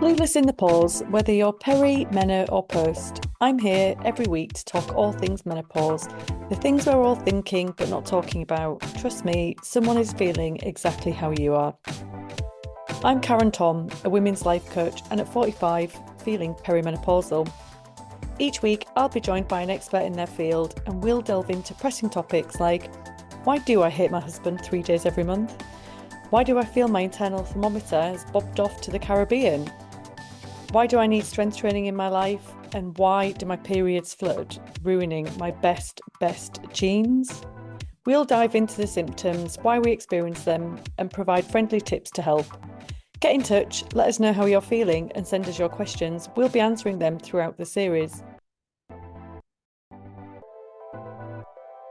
Clueless in the pause, whether you're peri, meno, or post. I'm here every week to talk all things menopause, the things we're all thinking but not talking about. Trust me, someone is feeling exactly how you are. I'm Karen Thom, a women's life coach, and at 45, feeling perimenopausal. Each week, I'll be joined by an expert in their field, and we'll delve into pressing topics like, why do I hate my husband 3 days every month? Why do I feel my internal thermometer has bobbed off to the Caribbean? Why do I need strength training in my life? And why do my periods flood, ruining my best genes? We'll dive into the symptoms, why we experience them, and provide friendly tips to help. Get in touch, let us know how you're feeling, and send us your questions. We'll be answering them throughout the series.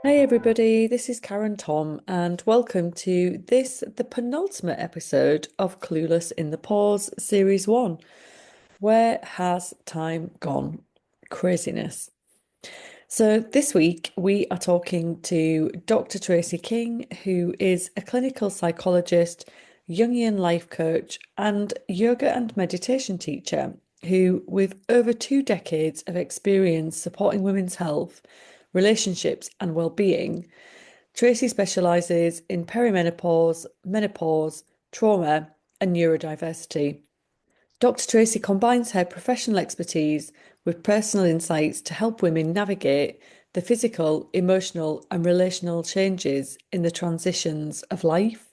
Hey everybody, this is Karen Thom, and welcome to the penultimate episode of Clueless in the Pause, Series 1. Where has time gone? Craziness. So this week we are talking to Dr. Tracy King, who is a clinical psychologist, Jungian life coach, and yoga and meditation teacher, who, with over 2 decades of experience supporting women's health, relationships, and well-being, Tracy specialises in perimenopause, menopause, trauma, and neurodiversity. Dr. Tracy combines her professional expertise with personal insights to help women navigate the physical, emotional, and relational changes in the transitions of life.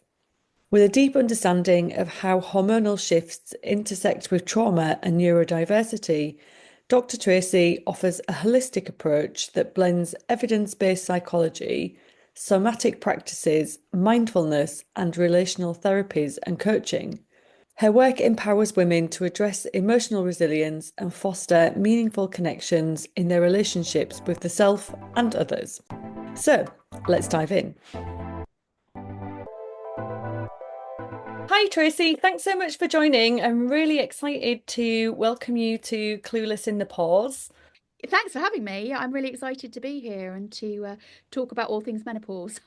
With a deep understanding of how hormonal shifts intersect with trauma and neurodiversity, Dr. Tracy offers a holistic approach that blends evidence-based psychology, somatic practices, mindfulness, and relational therapies and coaching. Her work empowers women to address emotional resilience and foster meaningful connections in their relationships with the self and others. So, let's dive in. Hi, Tracy. Thanks so much for joining. I'm really excited to welcome you to Clueless in the Pause. Thanks for having me. I'm really excited to be here and to talk about all things menopause.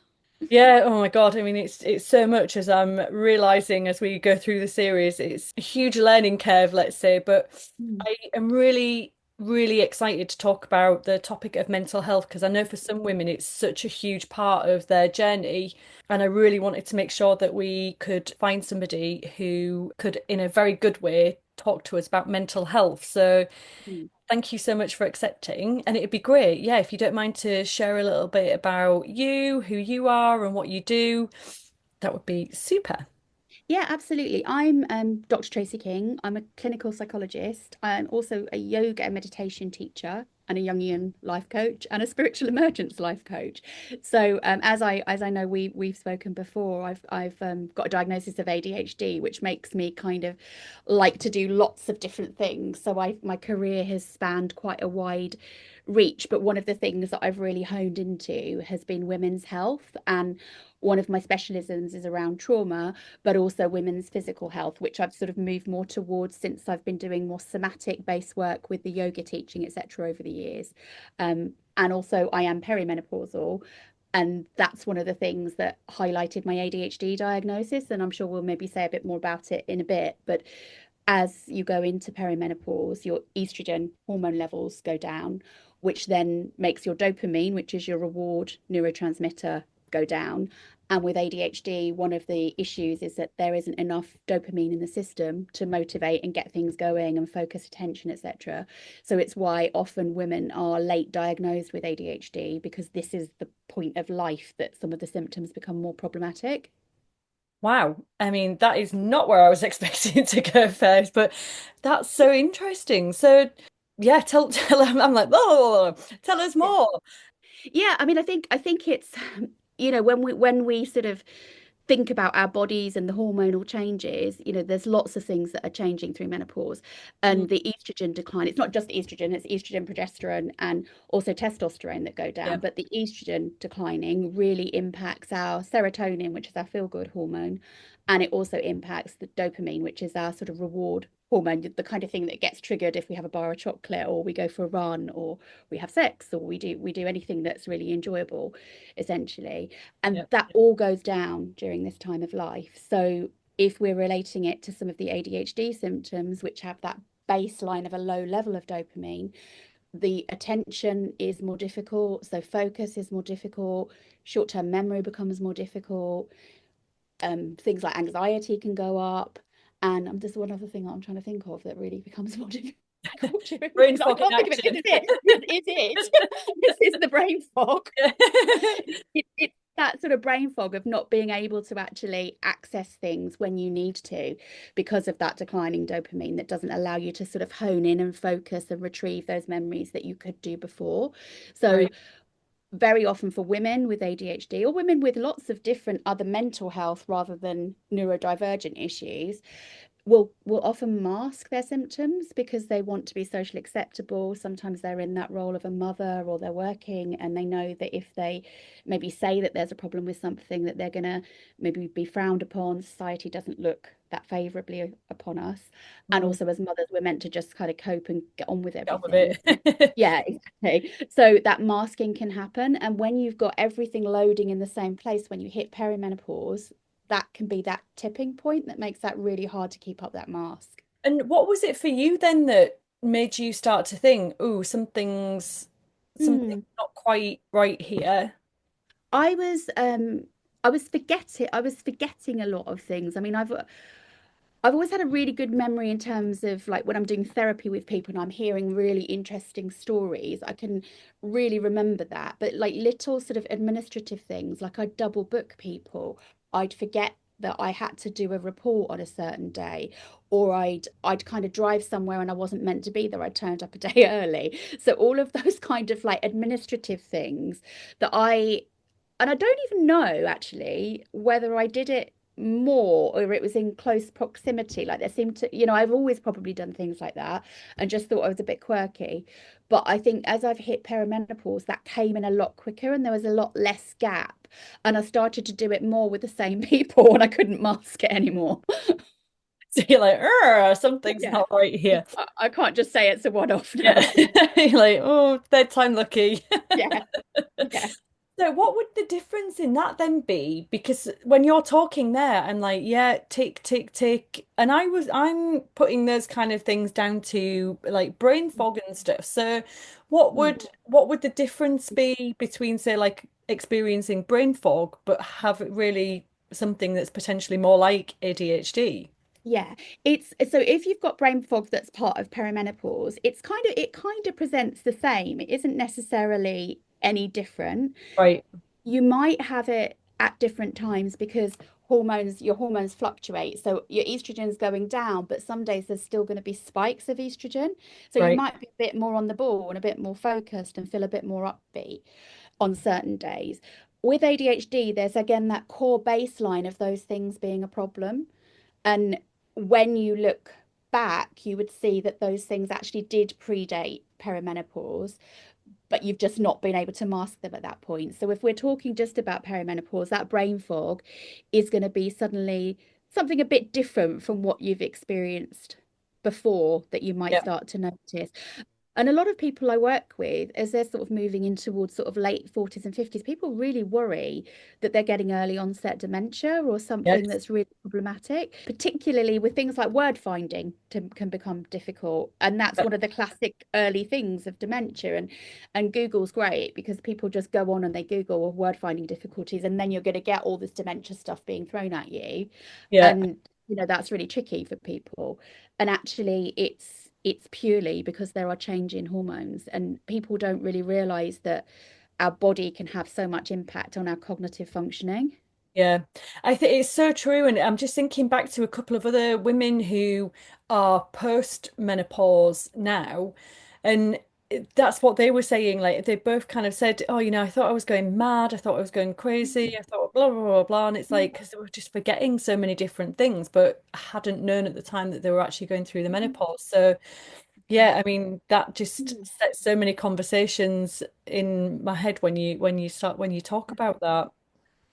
Yeah, oh my God. I mean, it's so much as I'm realizing as we go through the series. It's a huge learning curve, let's say, but Mm. I am really excited to talk about the topic of mental health because I know for some women it's such a huge part of their journey. And I really wanted to make sure that we could find somebody who could, in a very good way, talk to us about mental health. So Mm. thank you so much for accepting. And it'd be great, yeah, if you don't mind to share a little bit about you, who you are, and what you do, that would be super. Yeah, absolutely. I'm Dr. Tracy King. I'm a clinical psychologist. I'm also a yoga and meditation teacher and a Jungian life coach and a spiritual emergence life coach. So as I know we've spoken before, I've got a diagnosis of ADHD, which makes me kind of like to do lots of different things. So my career has spanned quite a wide reach, but one of the things that I've really honed into has been women's health, and one of my specialisms is around trauma, but also women's physical health, which I've sort of moved more towards since I've been doing more somatic based work with the yoga teaching, etc., over the years. And also, I am perimenopausal. And that's one of the things that highlighted my ADHD diagnosis. And I'm sure we'll maybe say a bit more about it in a bit. But as you go into perimenopause, your estrogen hormone levels go down, which then makes your dopamine, which is your reward neurotransmitter, go down. And with ADHD, one of the issues is that there isn't enough dopamine in the system to motivate and get things going and focus attention, etc. So it's why often women are late diagnosed with ADHD, because this is the point of life that some of the symptoms become more problematic. Wow. I mean, that is not where I was expecting to go first, but that's so interesting. So, yeah, tell I'm like, oh, tell us Yeah. more. Yeah, I mean, I think it's when we sort of think about our bodies and the hormonal changes, there's lots of things that are changing through menopause Mm, and the estrogen decline. It's not just estrogen, it's estrogen, progesterone, and also testosterone that go yeah. down. But the estrogen declining really impacts our serotonin, which is our feel-good hormone, and it also impacts the dopamine, which is our sort of reward hormone, the kind of thing that gets triggered if we have a bar of chocolate or we go for a run or we have sex or we do anything that's really enjoyable, essentially. And Yeah. that all goes down during this time of life. So if we're relating it to some of the ADHD symptoms, which have that baseline of a low level of dopamine, the attention is more difficult, so focus is more difficult, short-term memory becomes more difficult, things like anxiety can go up. And there's one other thing that I'm trying to think of that really becomes more difficult during Brain this. I fog in can't think of it. This action. is it. This is it. This is the brain fog. It's that sort of brain fog of not being able to actually access things when you need to because of that declining dopamine that doesn't allow you to sort of hone in and focus and retrieve those memories that you could do before. So Right. very often for women with ADHD or women with lots of different other mental health rather than neurodivergent issues, will often mask their symptoms because they want to be socially acceptable. Sometimes they're in that role of a mother or they're working and they know that if they maybe say that there's a problem with something that they're going to maybe be frowned upon. Society doesn't look that favorably upon us. And Mm, also as mothers, we're meant to just kind of cope and get on with get on with everything. it. Yeah, exactly. So that masking can happen. And when you've got everything loading in the same place, when you hit perimenopause, that can be that tipping point that makes that really hard to keep up that mask. And what was it for you then that made you start to think, oh, something's Hmm. not quite right here? I was I was forgetting a lot of things. I mean, I've always had a really good memory in terms of like when I'm doing therapy with people and I'm hearing really interesting stories, I can really remember that. But like little sort of administrative things, like I'd double book people, I'd forget that I had to do a report on a certain day, or I'd kind of drive somewhere and I wasn't meant to be there. I turned up a day early. So all of those kind of like administrative things that I don't even know actually whether I did it more or it was in close proximity. Like there seemed to, I've always probably done things like that and just thought I was a bit quirky. But I think as I've hit perimenopause, that came in a lot quicker and there was a lot less gap. And I started to do it more with the same people and I couldn't mask it anymore. So you're like, something's Yeah. not right here. I can't just say it's a one-off Yeah. now. You're like, oh, bedtime lucky. Yeah. Yeah. So what would the difference in that then be? Because when you're talking there, I'm like, yeah, tick, tick, tick. And I'm putting those kind of things down to like brain fog and stuff. So Mm. what would the difference be between, say, like experiencing brain fog, but have it really something that's potentially more like ADHD? Yeah, it's so if you've got brain fog that's part of perimenopause, it kind of presents the same. It isn't necessarily any different. Right, You might have it at different times because your hormones fluctuate. So your estrogen's going down, but some days there's still going to be spikes of estrogen. So you right. might be a bit more on the ball and a bit more focused and feel a bit more upbeat on certain days. With ADHD, there's again that core baseline of those things being a problem. And when you look back, you would see that those things actually did predate perimenopause, but you've just not been able to mask them at that point. So if we're talking just about perimenopause, that brain fog is going to be suddenly something a bit different from what you've experienced before that you might Yeah, start to notice. And a lot of people I work with, as they're sort of moving in towards sort of late 40s and 50s, people really worry that they're getting early onset dementia or something yes, that's really problematic, particularly with things like word finding can become difficult. And that's yeah, one of the classic early things of dementia. And Google's great because people just go on and they Google word finding difficulties, and then you're going to get all this dementia stuff being thrown at you. yeah. And that's really tricky for people. And actually it's purely because there are change in hormones and people don't really realize that our body can have so much impact on our cognitive functioning. Yeah, I think it's so true. And I'm just thinking back to a couple of other women who are post-menopause now. And that's what they were saying. Like they both kind of said, oh, I thought I was going mad. I thought I was going crazy. I thought blah, blah, blah, blah. And it's like, because they were just forgetting so many different things, but hadn't known at the time that they were actually going through the menopause. So yeah, I mean, that just Mm. sets so many conversations in my head when you talk about that.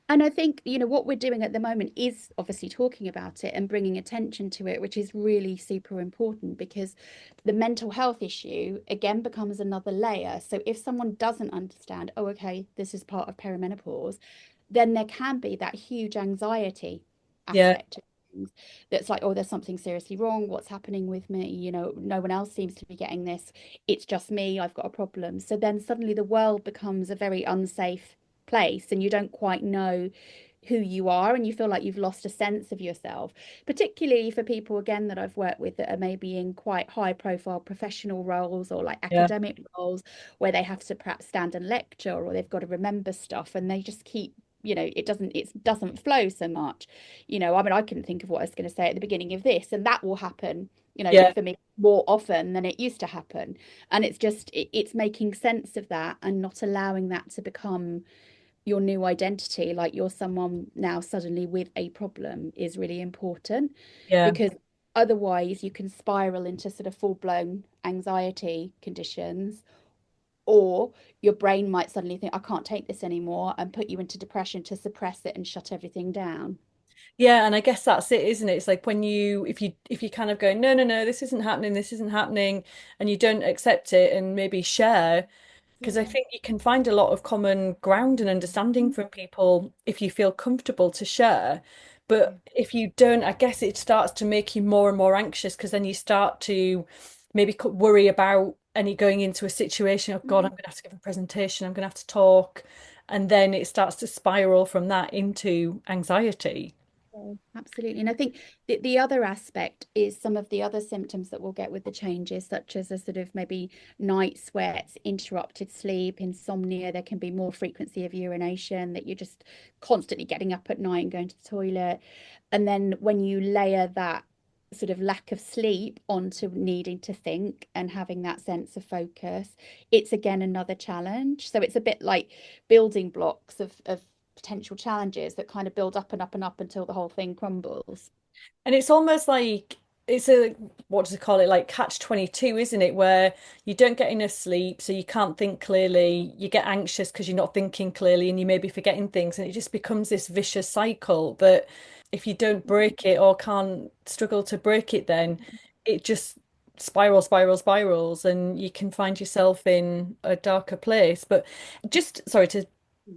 And I think, what we're doing at the moment is obviously talking about it and bringing attention to it, which is really super important because the mental health issue again becomes another layer. So if someone doesn't understand, oh, okay, this is part of perimenopause, then there can be that huge anxiety Yeah. aspect. things. That's like, oh, there's something seriously wrong. What's happening with me? No one else seems to be getting this. It's just me. I've got a problem. So then suddenly the world becomes a very unsafe place, and you don't quite know who you are, and you feel like you've lost a sense of yourself, particularly for people again that I've worked with that are maybe in quite high profile professional roles or like Yeah. academic roles where they have to perhaps stand and lecture, or they've got to remember stuff, and they just keep, it doesn't flow so much. I mean, I couldn't think of what I was going to say at the beginning of this, and that will happen, Yeah. for me more often than it used to happen. And it's just it's making sense of that and not allowing that to become your new identity, like you're someone now suddenly with a problem, is really important, Yeah. because otherwise you can spiral into sort of full-blown anxiety conditions, or your brain might suddenly think, I can't take this anymore, and put you into depression to suppress it and shut everything down. Yeah, and I guess that's it, isn't it? It's like when if you kind of go, no, no, no, this isn't happening, and you don't accept it and maybe share, because I Yeah. think you can find a lot of common ground and understanding from people if you feel comfortable to share. Yeah. But if you don't, I guess it starts to make you more and more anxious because then you start to maybe worry about any going into a situation. Oh God, I'm going to have to give a presentation. I'm going to have to talk. And then it starts to spiral from that into anxiety. Oh, absolutely. And I think the other aspect is some of the other symptoms that we'll get with the changes, such as a sort of maybe night sweats, interrupted sleep, insomnia. There can be more frequency of urination, that you're just constantly getting up at night and going to the toilet. And then when you layer that sort of lack of sleep onto needing to think and having that sense of focus, it's again another challenge. So it's a bit like building blocks of potential challenges that kind of build up and up and up until the whole thing crumbles. And it's almost like it's a what does it call it? Like catch 22, isn't it? Where you don't get enough sleep, so you can't think clearly. You get anxious because you're not thinking clearly and you may be forgetting things, and it just becomes this vicious cycle that if you don't break it or can't struggle to break it, then it just spirals, and you can find yourself in a darker place. But just sorry to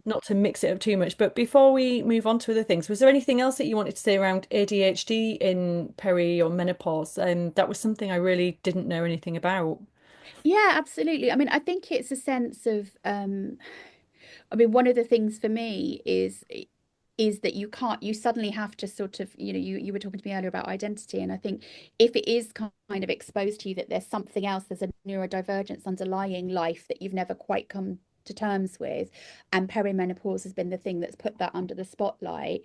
not to mix it up too much, but before we move on to other things, was there anything else that you wanted to say around ADHD in peri or menopause? That was something I really didn't know anything about. Yeah, absolutely. I mean, I think it's a sense of I mean, one of the things for me is that you suddenly have to sort of, you were talking to me earlier about identity, and I think if it is kind of exposed to you that there's something else, there's a neurodivergence underlying life that you've never quite come to terms with, and perimenopause has been the thing that's put that under the spotlight,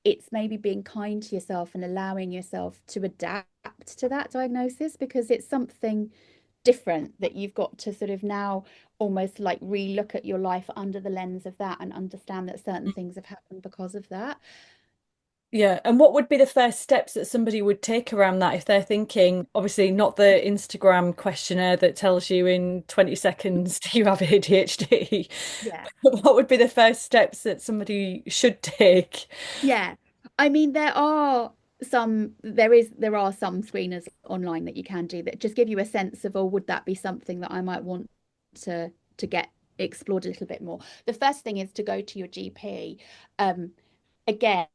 it's maybe being kind to yourself and allowing yourself to adapt to that diagnosis, because it's something different that you've got to sort of now almost like re-look at your life under the lens of that and understand that certain things have happened because of that. Yeah, and what would be the first steps that somebody would take around that if they're thinking, obviously not the Instagram questionnaire that tells you in 20 seconds do you have ADHD? Yeah. But what would be the first steps that somebody should take? Yeah. I mean, there are some screeners online that you can do that just give you a sense of, oh, would that be something that I might want to get explored a little bit more. The first thing is to go to your GP. Again,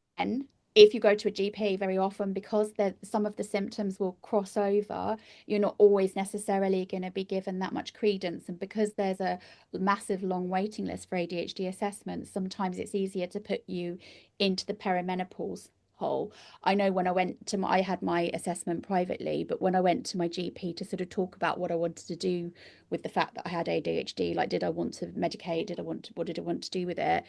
if you go to a GP very often, because some of the symptoms will cross over, you're not always necessarily going to be given that much credence. And because there's a massive long waiting list for ADHD assessments, sometimes it's easier to put you into the perimenopause hole. I know when I had my assessment privately, but when I went to my GP to sort of talk about what I wanted to do with the fact that I had ADHD, like did I want to medicate, what did I want to do with it?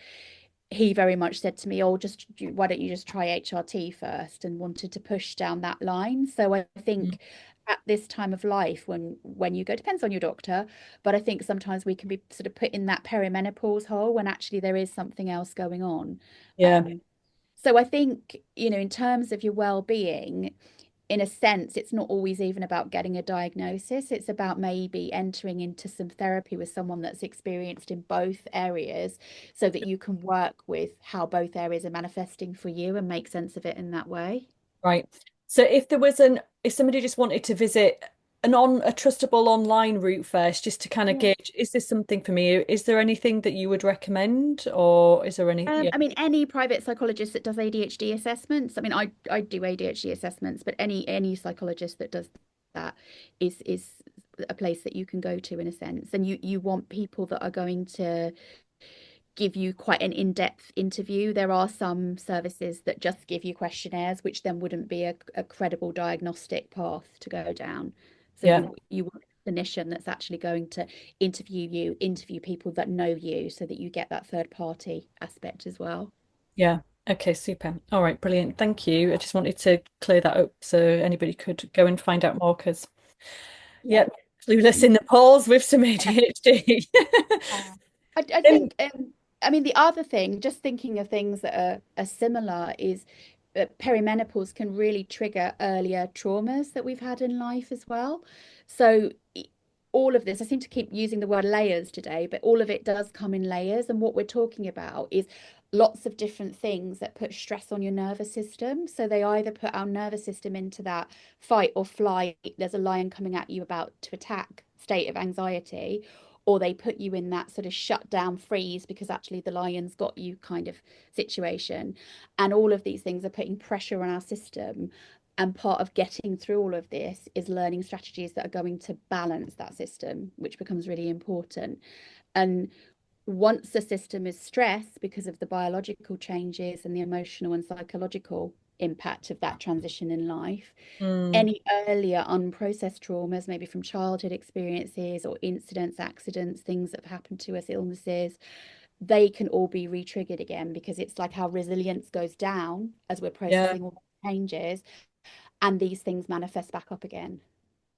He very much said to me, "Oh, just why don't you just try HRT first?" and wanted to push down that line. So I Mm. think at this time of life, when you go, depends on your doctor, but I think sometimes we can be sort of put in that perimenopause hole when actually there is something else going on. Yeah, Um, so I think, in terms of your well-being, in a sense, it's not always even about getting a diagnosis. It's about maybe entering into some therapy with someone that's experienced in both areas so that you can work with how both areas are manifesting for you and make sense of it in that way. right. So if somebody just wanted to visit a trustable online route first, just to kind of Yeah. gauge, is this something for me? Is there anything that you would recommend, or is there any? Yeah, I mean, any private psychologist that does ADHD assessments. I mean, I do ADHD assessments, but any psychologist that does that is a place that you can go to in a sense. And you want people that are going to give you quite an in-depth interview. There are some services that just give you questionnaires, which then wouldn't be a credible diagnostic path to go down. So yeah, you want a clinician that's actually going to interview you, interview people that know you, so that you get that third party aspect as well. yeah. Okay, super. All right, brilliant. Thank you. I just wanted to clear that up so anybody could go and find out more because, Yeah. yeah, clueless in the polls with some ADHD. I Um, think, I mean, the other thing, just thinking of things that are similar, is that perimenopause can really trigger earlier traumas that we've had in life as well. So, all of this, I seem to keep using the word layers today, but all of it does come in layers. And what we're talking about is lots of different things that put stress on your nervous system. So, they either put our nervous system into that fight or flight, there's a lion coming at you about to attack state of anxiety, or they put you in that sort of shut down freeze because actually the lion's got you kind of situation. And all of these things are putting pressure on our system. And part of getting through all of this is learning strategies that are going to balance that system, which becomes really important. And once the system is stressed because of the biological changes and the emotional and psychological impact of that transition in life, mm, any earlier unprocessed traumas, maybe from childhood experiences or incidents, accidents, things that have happened to us, illnesses, they can all be re-triggered again because it's like our resilience goes down as we're yeah. processing all the changes, and these things manifest back up again.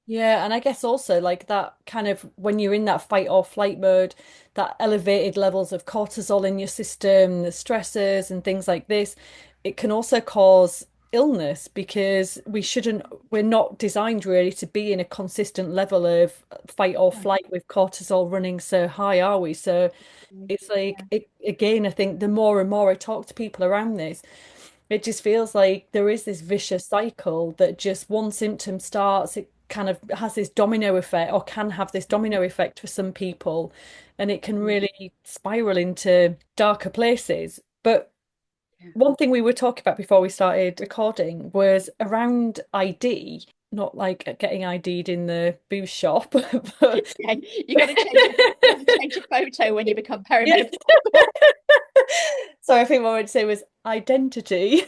Yeah, and I guess also like that kind of when you're in that fight or flight mode, that elevated levels of cortisol in your system, the stresses and things like this, it can also cause illness because we're not designed really to be in a consistent level of fight or Yeah. flight with cortisol running so high, are we? So it's like Yeah. again, I think the more and more I talk to people around this, it just feels like there is this vicious cycle that just one symptom starts, it kind of has this domino effect or can have this domino effect for some people, and it can really spiral into darker places. But Yeah. one thing we were talking about before we started recording was around ID, not like getting ID'd in the booze shop, but Yeah. You got to change you got to change your photo when you become yeah. perimenopause. So I think what I would say was identity.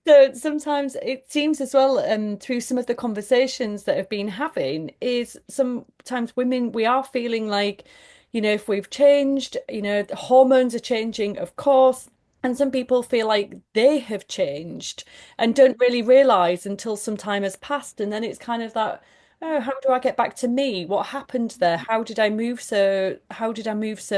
So sometimes it seems as well, through some of the conversations that have been having, is sometimes women, we are feeling like, if we've changed, the hormones are changing, of course. And some people feel like they have changed and don't really realize until some time has passed. And then it's kind of that, oh, how do I get back to me? What happened there? How did I move so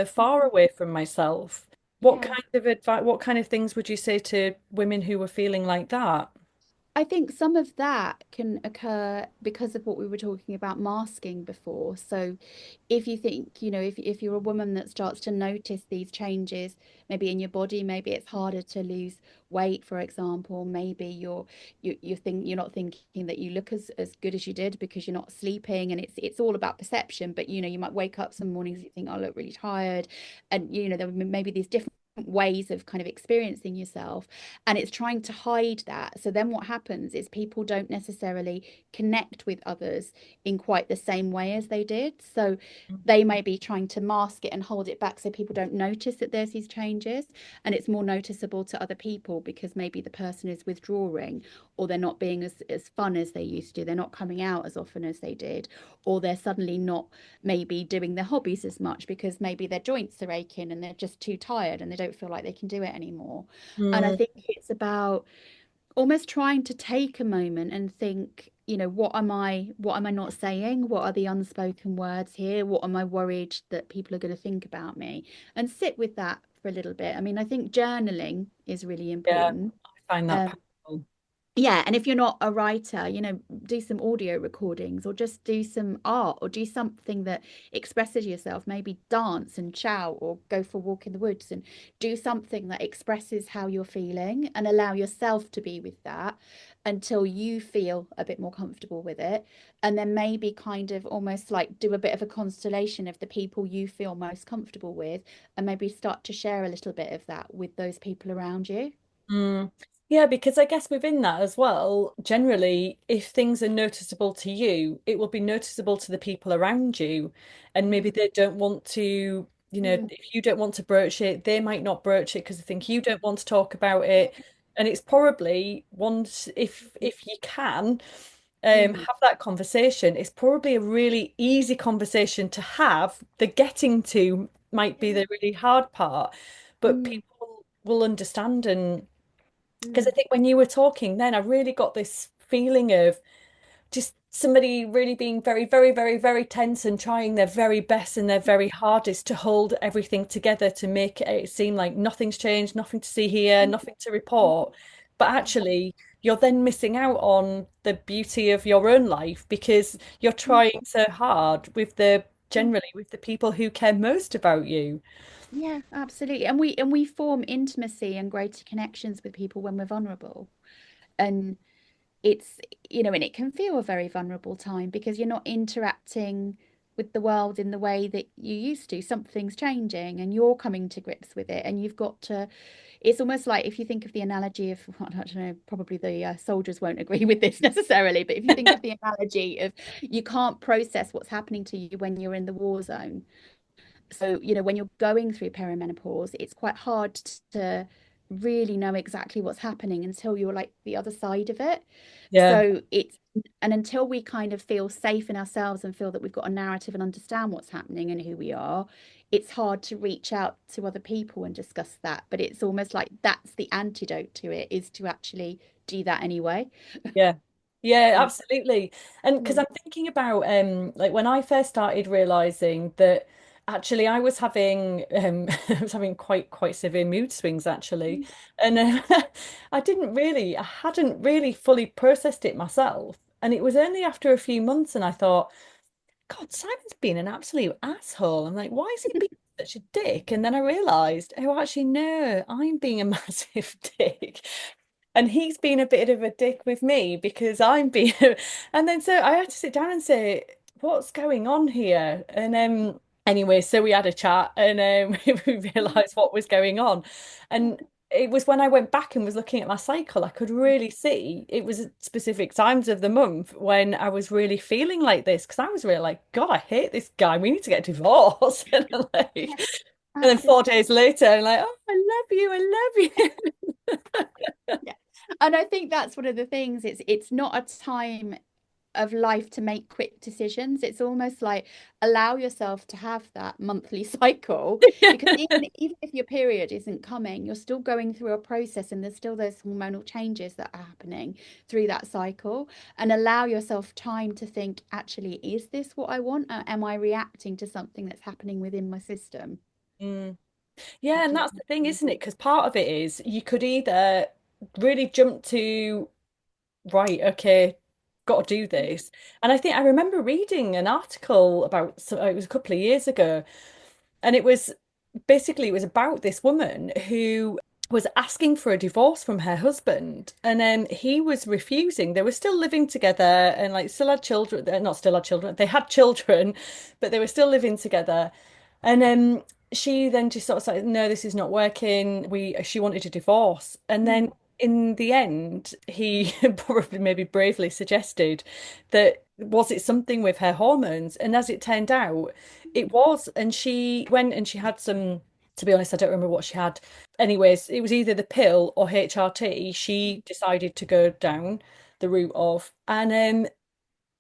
far away from myself? What Yeah. kind of advice, what kind of things would you say to women who were feeling like that? I think some of that can occur because of what we were talking about masking before. So if you think, if you're a woman that starts to notice these changes, maybe in your body, maybe it's harder to lose weight, for example, maybe you're not thinking that you look as good as you did because you're not sleeping, and it's all about perception. But you might wake up some mornings you think, I look really tired, and there may be these different ways of kind of experiencing yourself, and it's trying to hide that. So then what happens is people don't necessarily connect with others in quite the same way as they did. So they may be trying to mask it and hold it back so people don't notice that there's these changes, and it's more noticeable to other people because maybe the person is withdrawing, or they're not being as fun as they used to, they're not coming out as often as they did, or they're suddenly not maybe doing their hobbies as much because maybe their joints are aching and they're just too tired and they don't feel like they can do it anymore. And I Mm, think it's about almost trying to take a moment and think, what am I not saying? What are the unspoken words here? What am I worried that people are going to think about me? And sit with that for a little bit. I mean, I think journaling is really yeah, important. I find that Um, powerful. yeah, and if you're not a writer, do some audio recordings or just do some art or do something that expresses yourself, maybe dance and shout or go for a walk in the woods and do something that expresses how you're feeling and allow yourself to be with that. until you feel a bit more comfortable with it. And then maybe kind of almost like do a bit of a constellation of the people you feel most comfortable with, and maybe start to share a little bit of that with those people around you. Mm. Yeah, because I guess within that as well, generally, if things are noticeable to you, it will be noticeable to the people around you. And maybe Mm, they don't want to, mm, if you don't want to broach it, they might not broach it because they think you don't want to talk about it. And it's probably once, if you can, mm, have that conversation, it's probably a really easy conversation to have. The getting to might be yeah, the really hard part, but mm, people will understand. And because I mm, think when you were talking then, I really got this feeling of just somebody really being very, very, very, very tense and trying their very best and their very hardest to hold everything together to make it seem like nothing's changed, nothing to see here, mm, nothing to report. But actually, you're then missing out on the beauty of your own life because you're mm, trying so hard with mm. generally with the people who care most about you. Yeah, absolutely. And we form intimacy and greater connections with people when we're vulnerable. And it's, and it can feel a very vulnerable time because you're not interacting with the world in the way that you used to. Something's changing and you're coming to grips with it. And you've got to, it's almost like if you think of the analogy of, I don't know, probably the soldiers won't agree with this necessarily, but if you think of the analogy of you can't process what's happening to you when you're in the war zone. So, when you're going through perimenopause, it's quite hard to really know exactly what's happening until you're like the other side of it. Yeah. So and until we kind of feel safe in ourselves and feel that we've got a narrative and understand what's happening and who we are, it's hard to reach out to other people and discuss that. But it's almost like that's the antidote to it, is to actually do that anyway. Yeah. Yeah, Mm, absolutely. And because mm, I'm thinking about like when I first started realizing that actually I was having I was having quite severe mood swings actually. mm, And I hadn't really fully processed it myself. And it was only after a few months and I thought, God, Simon's been an absolute asshole. I'm like, why is he being such a dick? And then I realized, oh, actually, no, I'm being a massive dick. And he's been a bit of a dick with me because I'm being, and then so I had to sit down and say, what's going on here? And anyway, so we had a chat and we mm, realized what was going on. And it was when I went back and was looking at my cycle, I could really see it was at specific times of the month when I was really feeling like this because I was really like, God, I hate this guy. We need to get divorced. And, like, yeah, and then absolutely. 4 days later, I'm like, oh, I love you. I love you. Yeah. And I think that's one of the things. It's not a time of life to make quick decisions. It's almost like allow yourself to have that monthly cycle because even if your period isn't coming, you're still going through a process and there's still those hormonal changes that are happening through that cycle. And allow yourself time to think, actually, is this what I want? Or am I reacting to something that's happening within my system? Mm. Yeah, Which and is that's the thing, isn't it? Because part of it is you could either really jump to, right, okay, got to do this. And I think I remember reading an article about, so it was a couple of years ago, and it was basically it was about this woman who was asking for a divorce from her husband, and then he was refusing. They were still living together and like still had children. Not still had children. They had children, but they were still living together. And she then just sort of said, "No, this is not working." She wanted a divorce, and Mm, then in the end, he probably maybe bravely suggested that was it something with her hormones, and as it turned out, it was. And she went and she had some. To be honest, I don't remember what she had. Anyways, it was either the pill or HRT. She decided to go down the route of, and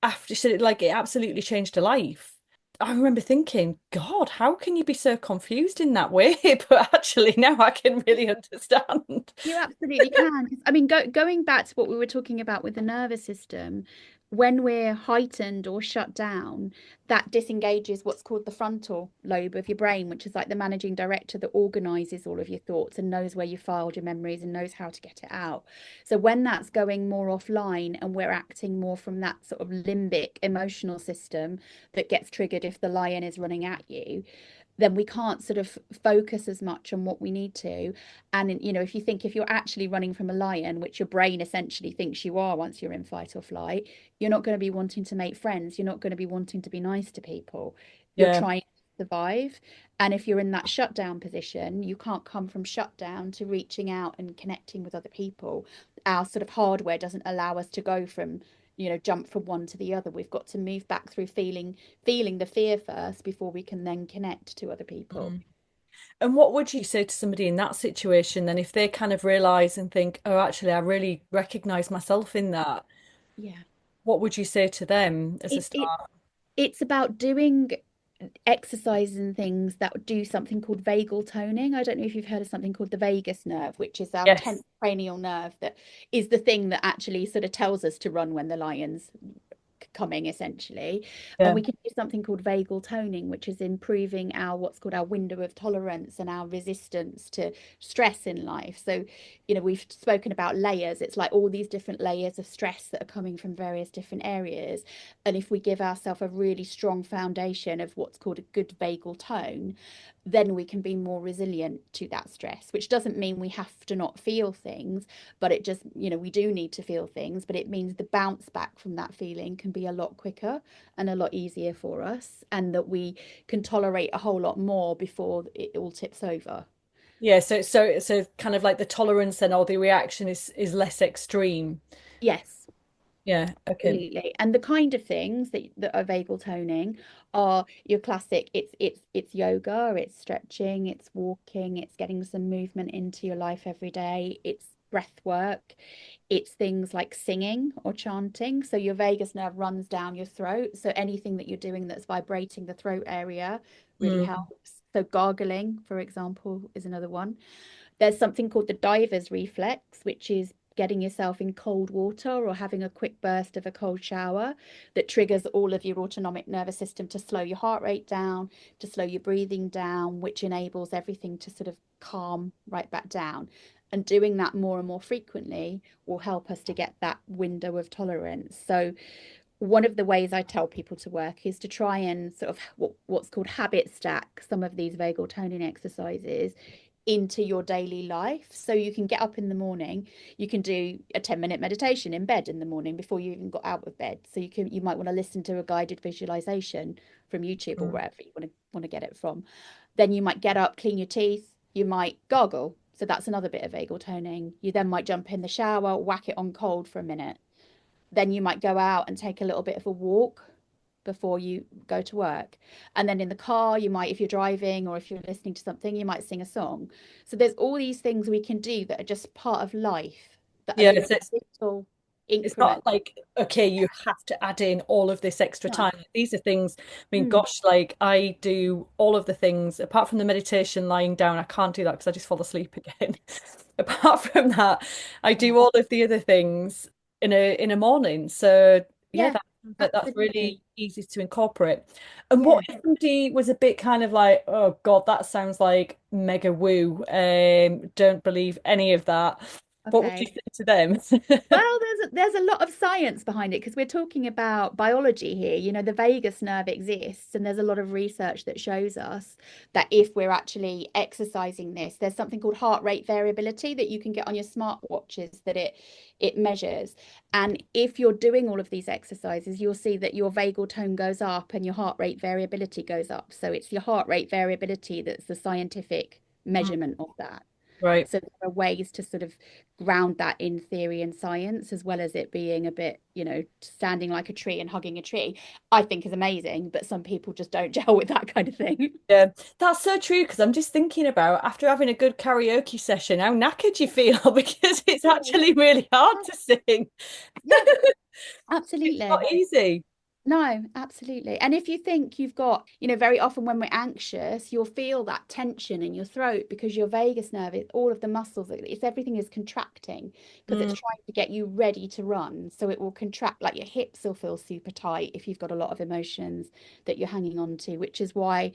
after she said it, like it absolutely changed her life. I remember thinking, God, how can you be so confused in that way? But actually, now I can really understand. you absolutely can. I mean, going back to what we were talking about with the nervous system, when we're heightened or shut down, that disengages what's called the frontal lobe of your brain, which is like the managing director that organizes all of your thoughts and knows where you filed your memories and knows how to get it out. So when that's going more offline and we're acting more from that sort of limbic emotional system that gets triggered if the lion is running at you, then we can't sort of focus as much on what we need to. And, if you think if you're actually running from a lion, which your brain essentially thinks you are once you're in fight or flight, you're not going to be wanting to make friends. You're not going to be wanting to be nice to people. You're Yeah. trying to survive. And if you're in that shutdown position, you can't come from shutdown to reaching out and connecting with other people. Our sort of hardware doesn't allow us to go from, jump from one to the other. We've got to move back through feeling the fear first before we can then connect to other people. Mm. And what would you say to somebody in that situation then if they kind of realize and think, oh, actually, I really recognize myself in that? Yeah. What would you say to them as a It start? it's about doing exercises and things that do something called vagal toning. I don't know if you've heard of something called the vagus nerve, which is our Yes. 10th cranial nerve that is the thing that actually sort of tells us to run when the lion's coming essentially. And Yeah. we can do something called vagal toning, which is improving our what's called our window of tolerance and our resistance to stress in life. So, we've spoken about layers. It's like all these different layers of stress that are coming from various different areas. And if we give ourselves a really strong foundation of what's called a good vagal tone, then we can be more resilient to that stress, which doesn't mean we have to not feel things, but it just, we do need to feel things, but it means the bounce back from that feeling can be a lot quicker and a lot easier for us, and that we can tolerate a whole lot more before it all tips over. Yeah, so kind of like the tolerance and or the reaction is less extreme. Yes. Yeah, okay. Absolutely. And the kind of things that are vagal toning are your classic, it's yoga, it's stretching, it's walking, it's getting some movement into your life every day, it's breath work, it's things like singing or chanting. So your vagus nerve runs down your throat. So anything that you're doing that's vibrating the throat area really Mm. helps. So gargling, for example, is another one. There's something called the diver's reflex, which is getting yourself in cold water or having a quick burst of a cold shower that triggers all of your autonomic nervous system to slow your heart rate down, to slow your breathing down, which enables everything to sort of calm right back down. And doing that more and more frequently will help us to get that window of tolerance. So, one of the ways I tell people to work is to try and sort of what's called habit stack some of these vagal toning exercises into your daily life. So you can get up in the morning, you can do a 10-minute meditation in bed in the morning before you even got out of bed. So you might want to listen to a guided visualization from YouTube or Mm. wherever you want to get it from. Then you might get up, clean your teeth, you might gargle. So that's another bit of vagal toning. You then might jump in the shower, whack it on cold for a minute. Then you might go out and take a little bit of a walk before you go to work. And then in the car, you might, if you're driving or if you're listening to something, you might sing a song. So there's all these things we can do that are just part of life that are Yeah, these it's little it's not increments. like, okay, you have to add in all of this extra No. time. These are things, I mean, Mm. gosh, like I do all of the things apart from the meditation lying down. I can't do that because I just fall asleep again. Apart from that, I Yeah. do all of the other things in a morning. So yeah, Yeah, that's absolutely. really easy to incorporate. And Yeah. what if somebody was a bit kind of like, oh God, that sounds like mega woo. Don't believe any of that. What would you Okay. say to them? Well, there's a lot of science behind it because we're talking about biology here. The vagus nerve exists, and there's a lot of research that shows us that if we're actually exercising this, there's something called heart rate variability that you can get on your smartwatches that it measures. And if you're doing all of these exercises, you'll see that your vagal tone goes up and your heart rate variability goes up. So it's your heart rate variability that's the scientific measurement of that. Right. So there are ways to sort of ground that in theory and science, as well as it being a bit, standing like a tree and hugging a tree, I think is amazing. But some people just don't gel with that kind of thing. Yeah, that's so true because I'm just thinking about after having a good karaoke session, how knackered you feel because it's Oh, actually really hard to sing. yeah, It's not absolutely. easy. No, absolutely. And if you think you've got, very often when we're anxious, you'll feel that tension in your throat because your vagus nerve, all of the muscles, everything is contracting because it's Mm. trying to get you ready to run. So it will contract, like your hips will feel super tight if you've got a lot of emotions that you're hanging on to, which is why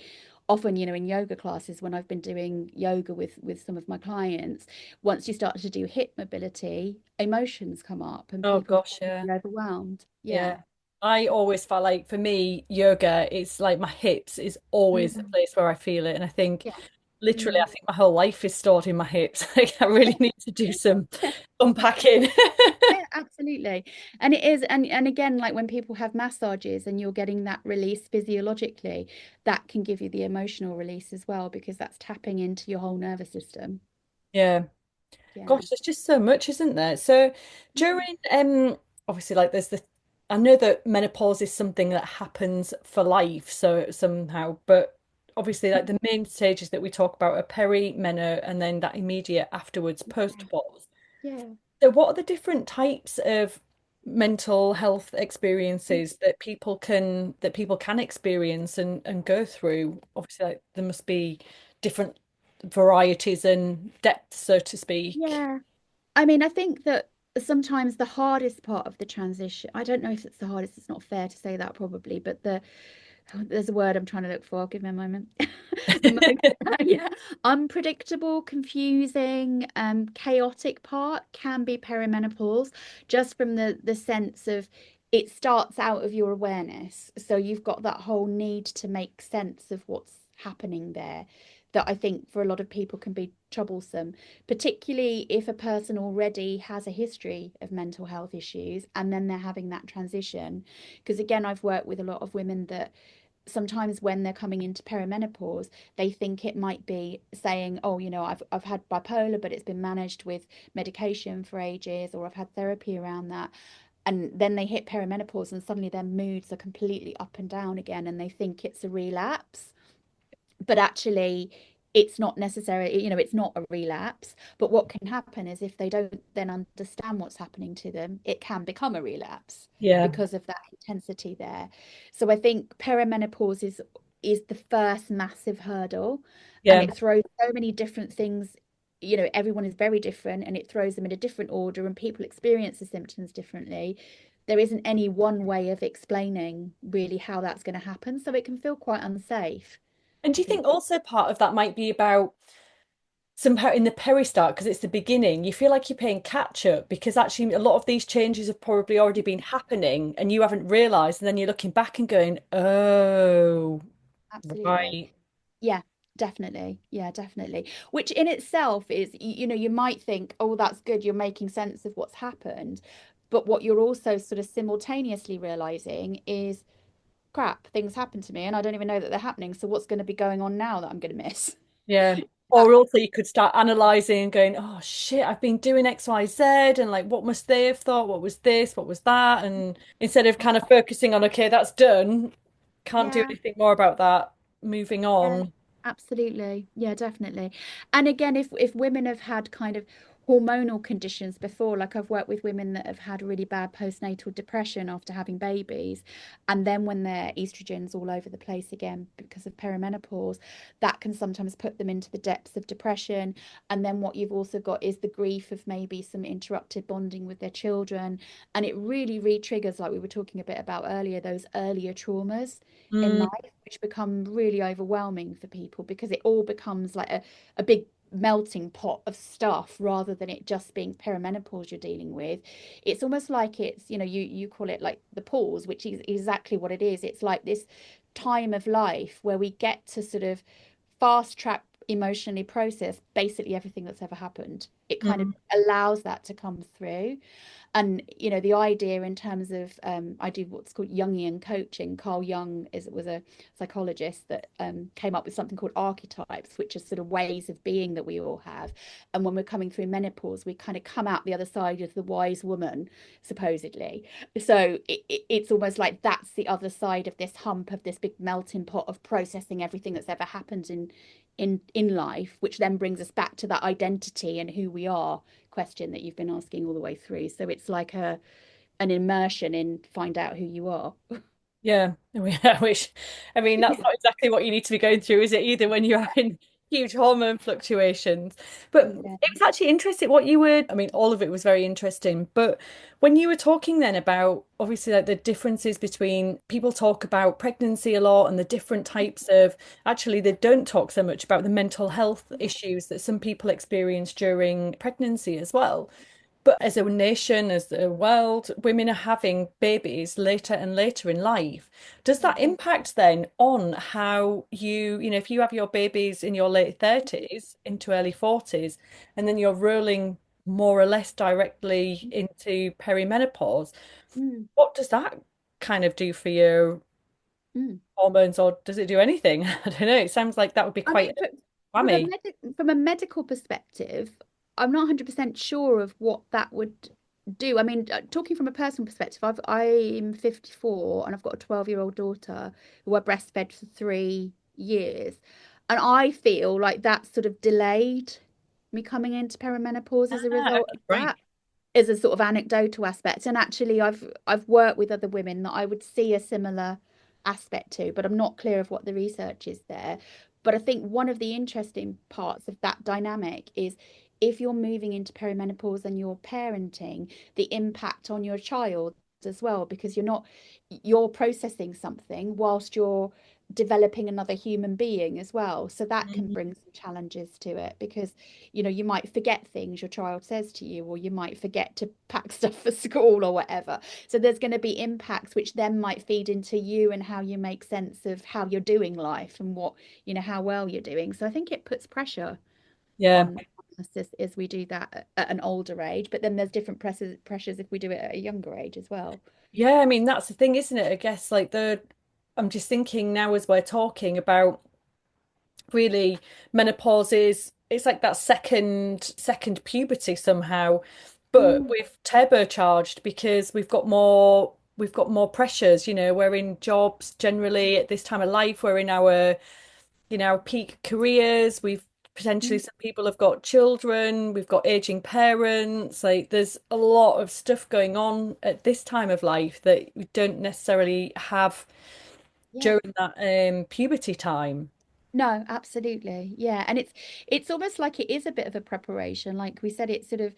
often, in yoga classes, when I've been doing yoga with some of my clients, once you start to do hip mobility, emotions come up and Oh people gosh, feel yeah. really overwhelmed. Yeah. Yeah. I always felt like for me, yoga, it's like my hips is always the Mm. place where I feel it. And I think Yeah. literally, I Mm. think my whole life is stored in my hips. Like I really need to do some unpacking. Yeah, absolutely. And it is, and again, like when people have massages and you're getting that release physiologically, that can give you the emotional release as well because that's tapping into your whole nervous system. Yeah. Yeah. Gosh, there's just so much, isn't there? So Mm. during obviously like there's the I know that menopause is something that happens for life, so somehow, but obviously like the main stages that we talk about are peri-meno and then that immediate afterwards post-pause. Yeah. So what are the different types of mental health experiences that people can experience and go through? Obviously like there must be different varieties and depths, so to speak. Yeah. I mean, I think that sometimes the hardest part of the transition, I don't know if it's the hardest, it's not fair to say that probably, but there's a word I'm trying to look for. Give me a moment. The most, yeah, unpredictable, confusing, chaotic part can be perimenopause, just from the sense of it starts out of your awareness. So you've got that whole need to make sense of what's happening there, that I think for a lot of people can be troublesome, particularly if a person already has a history of mental health issues and then they're having that transition. Because again, I've worked with a lot of women that sometimes when they're coming into perimenopause, they think it might be saying, oh, I've had bipolar, but it's been managed with medication for ages, or I've had therapy around that. And then they hit perimenopause and suddenly their moods are completely up and down again, and they think it's a relapse, but actually it's not necessarily, it's not a relapse. But what can happen is if they don't then understand what's happening to them, it can become a relapse Yeah, because of that intensity there. So I think perimenopause is the first massive hurdle, and yeah. it throws so many different things. Everyone is very different and it throws them in a different order, and people experience the symptoms differently. There isn't any one way of explaining really how that's going to happen, so it can feel quite unsafe. And do I you think think. also part of that might be about somehow in the peri-start, because it's the beginning, you feel like you're playing catch up because actually a lot of these changes have probably already been happening and you haven't realized, and then you're looking back and going, oh, Absolutely. right. Yeah, definitely. Yeah, definitely. Which in itself is, you might think, oh, that's good. You're making sense of what's happened. But what you're also sort of simultaneously realizing is, crap, things happen to me and I don't even know that they're happening. So what's going to be going on now that I'm going to miss? Yeah. That, Or also you could start analyzing and going, oh shit, I've been doing X, Y, Z, and like what must they have thought? What was this? What was that? And instead of kind of focusing on, okay, that's done, can't do yeah. anything more about that, moving Yeah, on. absolutely. Yeah, definitely. And again, if women have had kind of hormonal conditions before, like I've worked with women that have had really bad postnatal depression after having babies, and then when their estrogen's all over the place again because of perimenopause, that can sometimes put them into the depths of depression. And then what you've also got is the grief of maybe some interrupted bonding with their children. And it really re-triggers, like we were talking a bit about earlier, those earlier traumas in Mm, life, which become really overwhelming for people because it all becomes like a big melting pot of stuff rather than it just being perimenopause you're dealing with. It's almost like it's, you call it like the pause, which is exactly what it is. It's like this time of life where we get to sort of fast track emotionally process basically everything that's ever happened. It kind of mm, allows that to come through. And the idea in terms of I do what's called Jungian coaching. Carl Jung was a psychologist that came up with something called archetypes, which are sort of ways of being that we all have. And when we're coming through menopause, we kind of come out the other side as the wise woman, supposedly. So it's almost like that's the other side of this hump of this big melting pot of processing everything that's ever happened in life, which then brings us back to that identity and who we are question that you've been asking all the way through. So it's like an immersion in find out who you are. yeah. I wish. I mean, that's not exactly what you need to be going through, is it, either when you're having huge hormone fluctuations? But Yeah. it was actually interesting what you were, I mean, all of it was very interesting. But when you were talking then about obviously like the differences between people talk about pregnancy a lot and the different types of, actually, they don't talk so much about the mental health issues that some people experience during pregnancy as well. But as a nation, as a world, women are having babies later and later in life. Does that Mm. impact then on how if you have your babies in your late 30s into early 40s, and then you're rolling more or less directly into perimenopause, Mm. what does that kind of do for your Mm. hormones, or does it do anything? I don't know. It sounds like that would be I quite mean, a whammy. from a medical perspective, I'm not 100% sure of what that would do. I mean, talking from a personal perspective, I'm 54 and I've got a 12-year-old daughter who I breastfed for 3 years. And I feel like that sort of delayed me coming into perimenopause as a Ah, result okay, of right. that. Is a sort of anecdotal aspect. And actually I've worked with other women that I would see a similar aspect to, but I'm not clear of what the research is there. But I think one of the interesting parts of that dynamic is if you're moving into perimenopause and you're parenting, the impact on your child as well, because you're processing something whilst you're developing another human being as well. So that can Mm. bring some challenges to it because you might forget things your child says to you, or you might forget to pack stuff for school or whatever. So there's going to be impacts which then might feed into you and how you make sense of how you're doing life and how well you're doing. So I think it puts pressure Yeah. on us as we do that at an older age, but then there's different pressures if we do it at a younger age as well. Yeah, I mean that's the thing, isn't it? I guess like the I'm just thinking now as we're talking about really menopause is it's like that second puberty somehow, but Mm, we've turbocharged because we've got more pressures, we're in jobs generally at this time of life, we're in our peak careers, we've potentially mm, some people have got children, we've got aging parents, like there's a lot of stuff going on at this time of life that we don't necessarily have yeah. during that puberty time. No, absolutely. Yeah. And it's almost like it is a bit of a preparation. Like we said, it sort of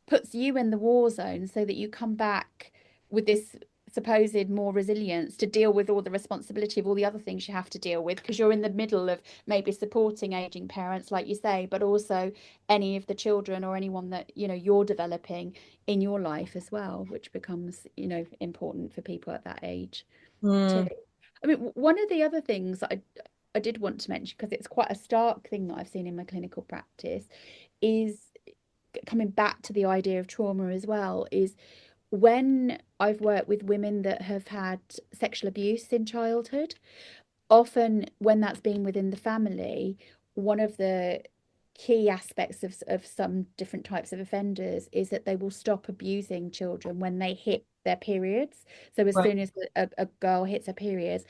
puts you in the war zone so that you come back with this supposed more resilience to deal with all the responsibility of all the other things you have to deal with because you're in the middle of maybe supporting aging parents, like you say, but also any of the children or anyone that you're developing in your life as well, which becomes important for people at that age too. Mm, I mean, one of the other things that I did want to mention because it's quite a stark thing that I've seen in my clinical practice is coming back to the idea of trauma as well is when I've worked with women that have had sexual abuse in childhood, often when that's been within the family, one of the key aspects of some different types of offenders is that they will stop abusing children when they hit their periods. So as right, soon as a girl hits her periods,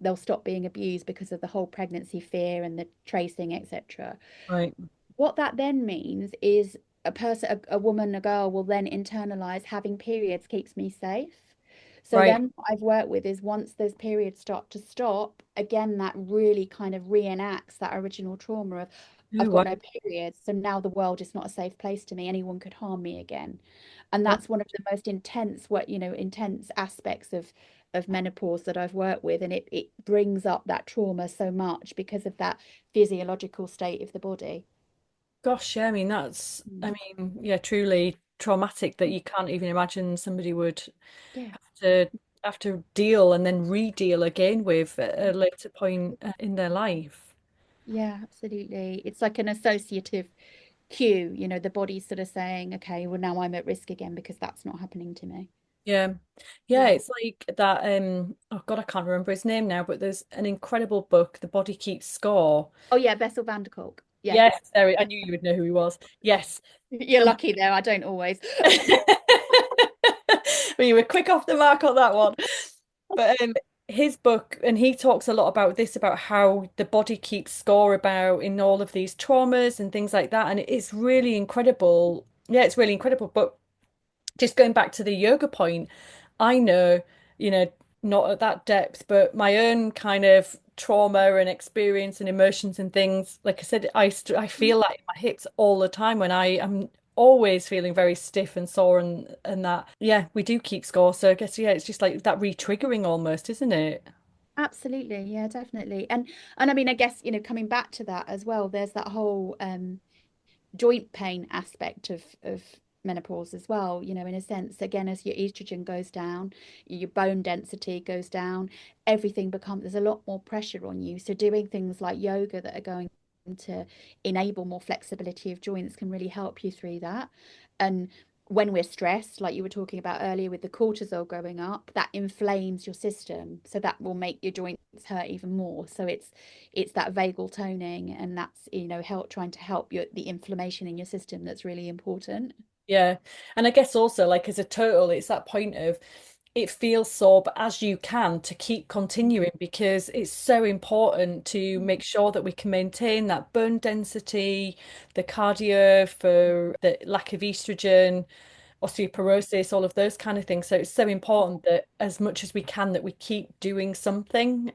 they'll stop being abused because of the whole pregnancy fear and the tracing, etc. right, What that then means is a woman, a girl will then internalize having periods keeps me safe. So right. then what I've worked with is once those periods start to stop, again, that really kind of reenacts that original trauma of Oh, I've wow. got no periods. So now the world is not a safe place to me. Anyone could harm me again. And Wow. that's one of the most intense aspects of menopause that I've worked with. And it brings up that trauma so much because of that physiological state of the body. Gosh, yeah, I mean Mm. yeah, truly traumatic that you can't even imagine somebody would Yeah. to have to deal and then re-deal again with at a later point in their life. Yeah, absolutely. It's like an associative cue, the body's sort of saying, okay, well, now I'm at risk again because that's not happening to me. Yeah. Yeah, Yeah. it's like that oh God, I can't remember his name now, but there's an incredible book, The Body Keeps Score. Oh, yeah, Bessel van der Kolk. Yeah. Yes, I knew you would know who he was. Yes. You're lucky there. I don't always. Well, you were quick off the mark on that one. But his book, and he talks a lot about this, about how the body keeps score about in all of these traumas and things like that. And it's really incredible. Yeah, it's really incredible. But just going back to the yoga point, I know, you know, not at that depth, but my own kind of trauma and experience and emotions and things. Like I said, I feel that in my hips all the time when I am always feeling very stiff and sore and that. Yeah, we do keep score. So I guess yeah, it's just like that re-triggering almost, isn't it? Absolutely. Yeah, definitely. And I mean, I guess, coming back to that as well, there's that whole joint pain aspect of menopause as well, in a sense. Again, as your estrogen goes down, your bone density goes down, everything becomes, there's a lot more pressure on you. So doing things like yoga that are going to enable more flexibility of joints can really help you through that. And when we're stressed, like you were talking about earlier with the cortisol going up, that inflames your system. So that will make your joints hurt even more. So it's that vagal toning, and that's, help trying to help the inflammation in your system that's really important. Yeah. And I guess also like as a total, it's that point of it feels sore, but as you can to keep continuing because it's so important to make sure that we can maintain that bone density, the cardio for the lack of estrogen, osteoporosis, all of those kind of things. So it's so important that as much as we can that we keep doing something.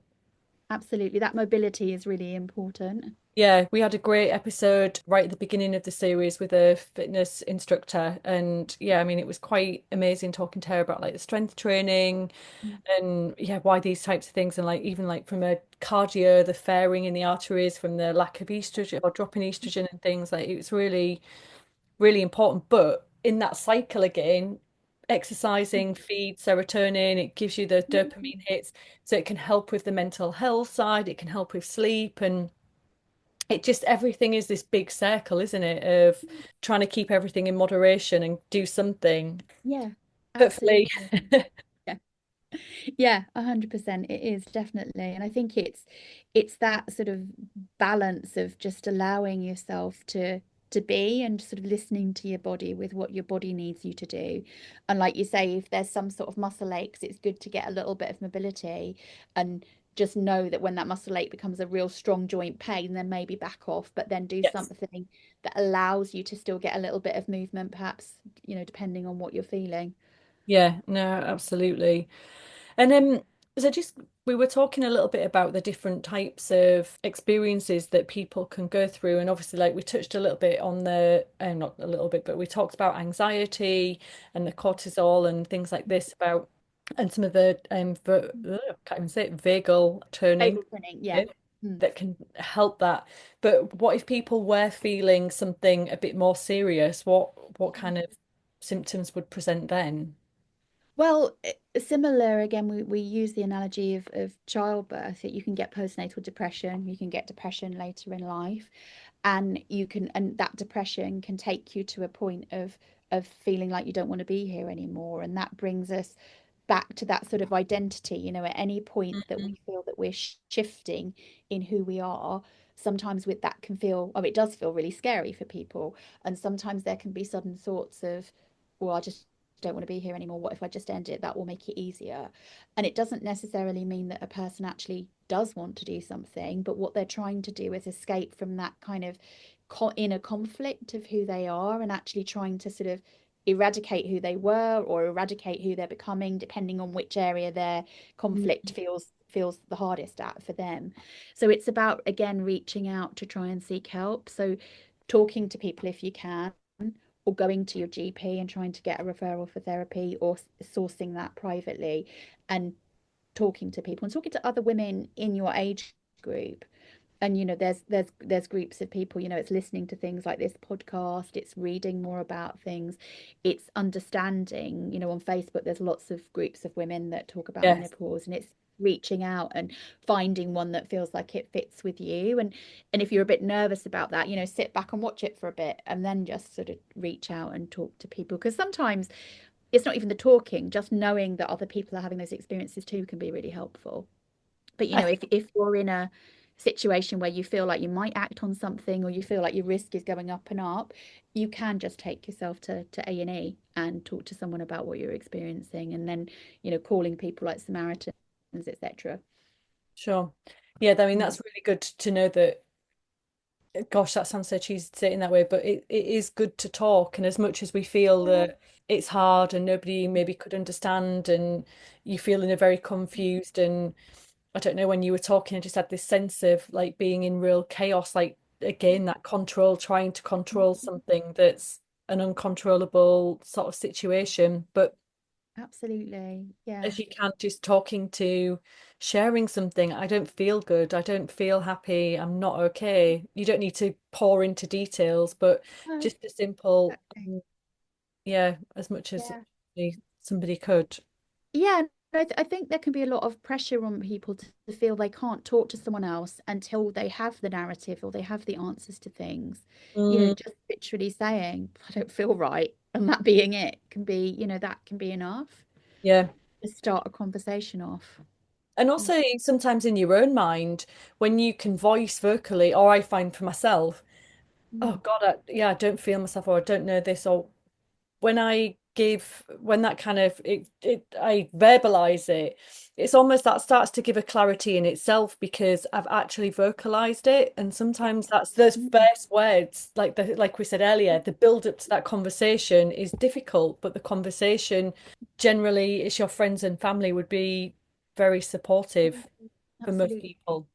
Absolutely. That mobility is really important. Yeah, we had a great episode right at the beginning of the series with a fitness instructor. And yeah, I mean, it was quite amazing talking to her about like the strength training and yeah, why these types of things. And like, even like from a cardio, the fairing in the arteries from the lack of estrogen or dropping estrogen and things like it's really, really important. But in that cycle again, exercising feeds serotonin, it gives you the dopamine hits. So it can help with the mental health side, it can help with sleep and it just everything is this big circle, isn't it, of trying to keep everything in moderation and do something. Yeah, Hopefully. absolutely. Yeah. Yeah, 100%. It is definitely. And I think it's that sort of balance of just allowing yourself to be and sort of listening to your body with what your body needs you to do. And like you say, if there's some sort of muscle aches, it's good to get a little bit of mobility and just know that when that muscle ache becomes a real strong joint pain, then maybe back off, but then do Yes. something that allows you to still get a little bit of movement, perhaps, depending on what you're feeling. Yeah, no, absolutely. And so just we were talking a little bit about the different types of experiences that people can go through, and obviously, like we touched a little bit on the, not a little bit, but we talked about anxiety and the cortisol and things like this about, and some of the can't even say it, vagal toning Vagal toning, yeah. yeah, Mm. that can help that. But what if people were feeling something a bit more serious? What kind of symptoms would present then? Well, similar again, we use the analogy of childbirth that you can get postnatal depression, you can get depression later in life, and that depression can take you to a point of feeling like you don't want to be here anymore. And that brings us back to that sort of identity, at any point that we Mhm. feel that we're shifting in who we are, sometimes with that can feel, oh, it does feel really scary for people. And sometimes there can be sudden thoughts of, well, I just don't want to be here anymore. What if I just end it? That will make it easier. And it doesn't necessarily mean that a person actually does want to do something, but what they're trying to do is escape from that kind of inner conflict of who they are and actually trying to sort of eradicate who they were or eradicate who they're becoming, depending on which area their conflict feels the hardest at for them. So it's about again reaching out to try and seek help. So talking to people if you can, or going to your GP and trying to get a referral for therapy, or sourcing that privately and talking to people and talking to other women in your age group. And there's groups of people, it's listening to things like this podcast, it's reading more about things, it's understanding, on Facebook there's lots of groups of women that talk about Yes. menopause, and it's reaching out and finding one that feels like it fits with you. And if you're a bit nervous about that, sit back and watch it for a bit and then just sort of reach out and talk to people, because sometimes it's not even the talking, just knowing that other people are having those experiences too can be really helpful. But I if you're in a situation where you feel like you might act on something, or you feel like your risk is going up and up, you can just take yourself to A&E and talk to someone about what you're experiencing, and then, calling people like Samaritans, etc. Sure. Yeah, I mean Mm. that's really good to know that gosh, that sounds so cheesy to say it in that way, but it is good to talk. And as much as we feel that it's hard and nobody maybe could understand and you feel in a very confused and I don't know, when you were talking, I just had this sense of like being in real chaos, like again, that control, trying to control something that's an uncontrollable sort of situation. But Absolutely. Yeah. if you can't just talking to sharing something, I don't feel good, I don't feel happy, I'm not okay. You don't need to pour into details, but No, just a simple exactly. Yeah, as much as Yeah. somebody could. Yeah, I think there can be a lot of pressure on people to feel they can't talk to someone else until they have the narrative or they have the answers to things. Mm, Just literally saying, I don't feel right, and that being it can be, that can be enough yeah. to start a conversation off. And Mm. also sometimes in your own mind, when you can voice vocally, or I find for myself, oh Mm. God, yeah, I don't feel myself, or I don't know this, or when that kind of I verbalize it, it's almost that starts to give a clarity in itself because I've actually vocalized it. And sometimes that's those Mm. first words, like we said earlier, the build up to that conversation is difficult, but the conversation generally, it's your friends and family would be very Yeah, supportive for most absolutely. people.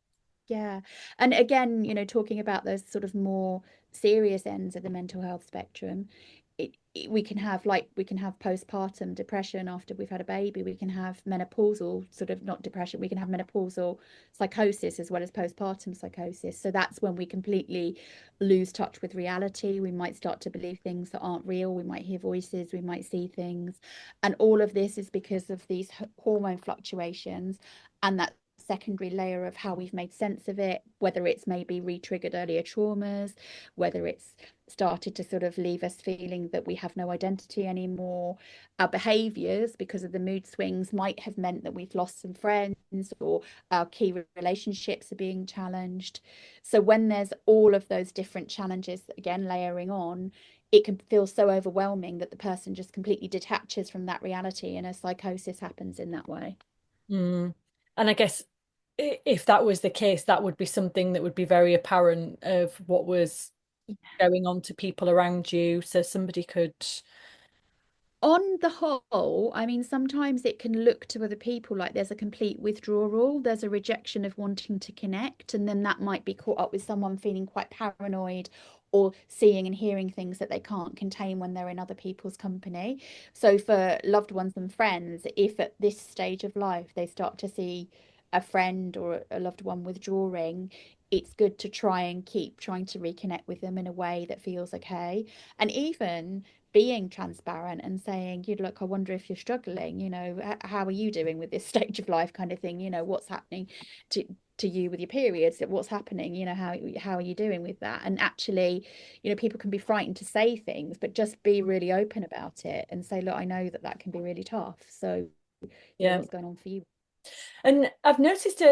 Yeah. And again, talking about those sort of more serious ends of the mental health spectrum, we can have postpartum depression after we've had a baby. We can have menopausal sort of not depression. We can have menopausal psychosis as well as postpartum psychosis. So that's when we completely lose touch with reality. We might start to believe things that aren't real. We might hear voices. We might see things. And all of this is because of these hormone fluctuations and that secondary layer of how we've made sense of it, whether it's maybe re-triggered earlier traumas, whether it's started to sort of leave us feeling that we have no identity anymore. Our behaviors, because of the mood swings, might have meant that we've lost some friends or our key relationships are being challenged. So when there's all of those different challenges, again, layering on, it can feel so overwhelming that the person just completely detaches from that reality and a psychosis happens in that way. Mm. And I guess if that was the case, that would be something that would be very apparent of what was going on to people around you. So somebody could, On the whole, I mean, sometimes it can look to other people like there's a complete withdrawal, there's a rejection of wanting to connect, and then that might be caught up with someone feeling quite paranoid or seeing and hearing things that they can't contain when they're in other people's company. So, for loved ones and friends, if at this stage of life they start to see a friend or a loved one withdrawing, it's good to try and keep trying to reconnect with them in a way that feels okay. And even being transparent and saying, you look, I wonder if you're struggling, how are you doing with this stage of life kind of thing, what's happening to you with your periods, what's happening, how are you doing with that? And actually, people can be frightened to say things, but just be really open about it and say, look, I know that that can be really tough. So, yeah. what's going on for you? And I've noticed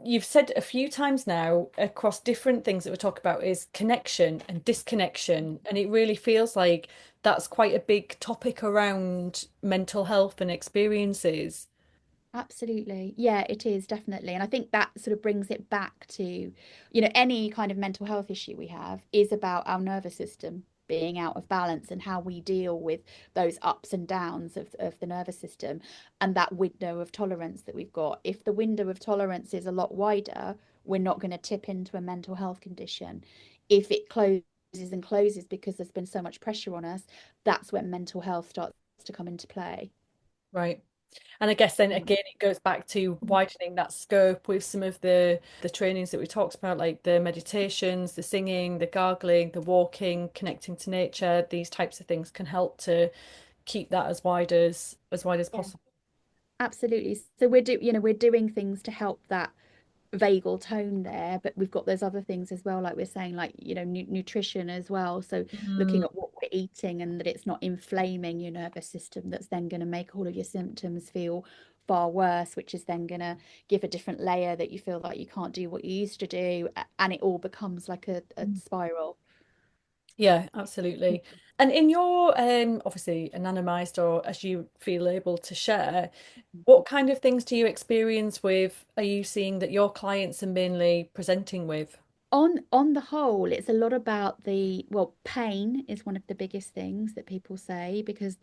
you've said a few times now across different things that we talk about is connection and disconnection. And it really feels like that's quite a big topic around mental health and experiences. Absolutely. Yeah, it is definitely. And I think that sort of brings it back to, any kind of mental health issue we have is about our nervous system being out of balance and how we deal with those ups and downs of the nervous system and that window of tolerance that we've got. If the window of tolerance is a lot wider, we're not going to tip into a mental health condition. If it closes and closes because there's been so much pressure on us, that's when mental health starts to come into play. Right. And I guess then Mm. again, it goes back to widening that scope with some of the trainings that we talked about, like the meditations, the singing, the gargling, the walking, connecting to nature. These types of things can help to keep that as wide as Yeah. possible. Absolutely. So we're doing things to help that vagal tone there, but we've got those other things as well, like we're saying, like, nutrition as well. So Mm, looking at what we're eating and that it's not inflaming your nervous system, that's then going to make all of your symptoms feel far worse, which is then going to give a different layer that you feel like you can't do what you used to do, and it all becomes like a spiral. yeah, absolutely. And in your obviously anonymized or as you feel able to share, what kind of things do you experience with, are you seeing that your clients are mainly presenting with? On the whole, it's a lot about pain is one of the biggest things that people say because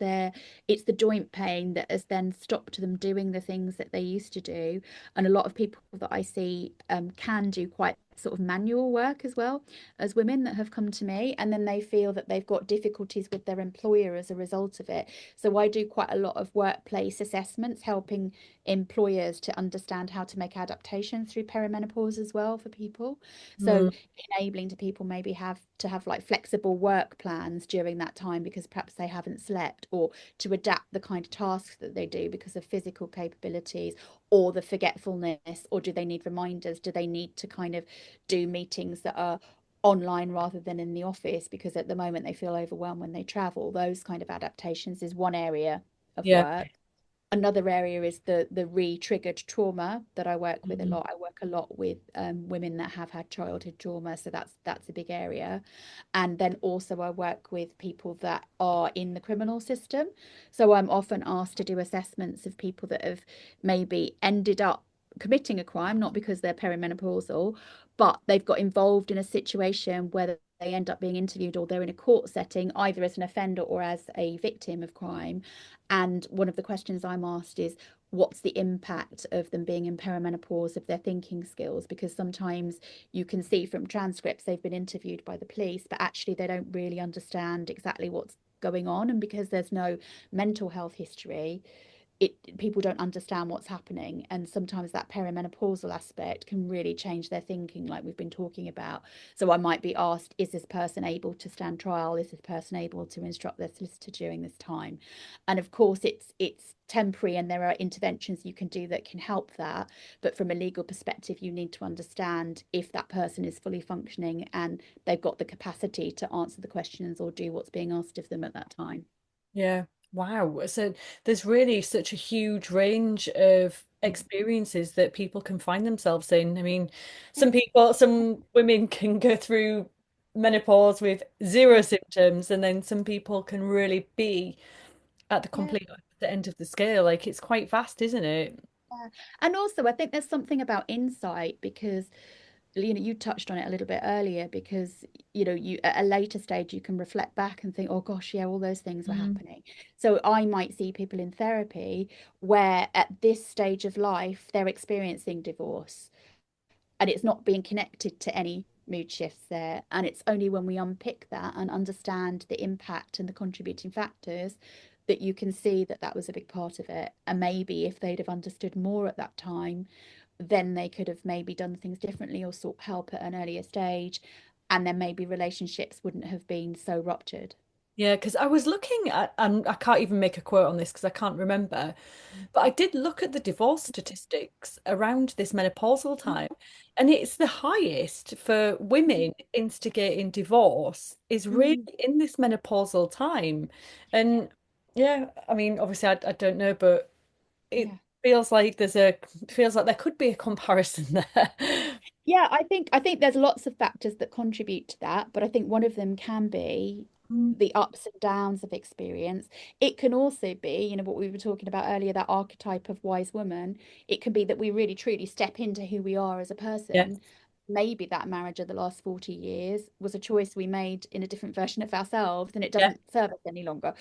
it's the joint pain that has then stopped them doing the things that they used to do. And a lot of people that I see can do quite sort of manual work as well as women that have come to me, and then they feel that they've got difficulties with their employer as a result of it. So I do quite a lot of workplace assessments, helping employers to understand how to make adaptations through perimenopause as well for people. So Mm, enabling to people maybe have to have like flexible work plans during that time because perhaps they haven't slept, or to adapt the kind of tasks that they do because of physical capabilities or the forgetfulness, or do they need reminders? Do they need to kind of do meetings that are online rather than in the office because at the moment they feel overwhelmed when they travel? Those kind of adaptations is one area of yeah. work. Another area is the re-triggered trauma that I work with a Mm, lot. I work a lot with women that have had childhood trauma, so that's a big area. And then also I work with people that are in the criminal system. So I'm often asked to do assessments of people that have maybe ended up committing a crime, not because they're perimenopausal, but they've got involved in a situation where they end up being interviewed, or they're in a court setting, either as an offender or as a victim of crime. And one of the questions I'm asked is, what's the impact of them being in perimenopause of their thinking skills? Because sometimes you can see from transcripts they've been interviewed by the police, but actually they don't really understand exactly what's going on. And because there's no mental health history, people don't understand what's happening, and sometimes that perimenopausal aspect can really change their thinking, like we've been talking about. So I might be asked, is this person able to stand trial? Is this person able to instruct their solicitor during this time? And of course it's temporary, and there are interventions you can do that can help that, but from a legal perspective you need to understand if that person is fully functioning and they've got the capacity to answer the questions or do what's being asked of them at that time. yeah. Wow. So there's really such a huge range of experiences that people can find themselves in. I mean, Yeah. some women can go through menopause with zero symptoms, and then some people can really be at the Yeah. complete opposite end of the scale. Like it's quite vast, isn't it? Yeah. And also, I think there's something about insight because, you touched on it a little bit earlier because, you at a later stage, you can reflect back and think, oh gosh, yeah, all those things were Mm. happening. So I might see people in therapy where at this stage of life, they're experiencing divorce and it's not being connected to any mood shifts there. And it's only when we unpick that and understand the impact and the contributing factors that you can see that that was a big part of it. And maybe if they'd have understood more at that time, then they could have maybe done things differently or sought help at an earlier stage. And then maybe relationships wouldn't have been so ruptured. Yeah, because I was looking at, and I can't even make a quote on this because I can't remember, but I did look at the divorce statistics around this menopausal time, and it's the highest for women instigating divorce is really Mm, in this menopausal time. And yeah, I mean, obviously, I don't know, but it yeah. feels like there could be a comparison there. Yeah, I think there's lots of factors that contribute to that, but I think one of them can be Mm, the ups and downs of experience. It can also be, what we were talking about earlier, that archetype of wise woman. It can be that we really truly step into who we are as a yes. person. Maybe that marriage of the last 40 years was a choice we made in a different version of ourselves, and it Yeah. doesn't serve us any longer.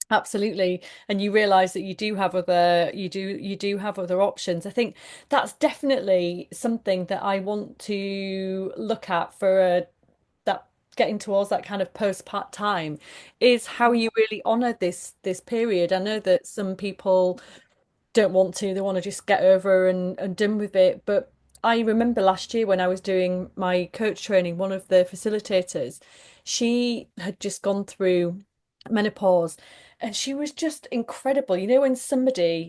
Absolutely. And you realize that you do have other options. I think that's definitely something that I want to look at for that getting towards that kind of post-part time is how you really honor this period. I know that some people don't want to. They want to just get over and done with it. But I remember last year when I was doing my coach training, one of the facilitators, she had just gone through menopause and she was just incredible. You know, when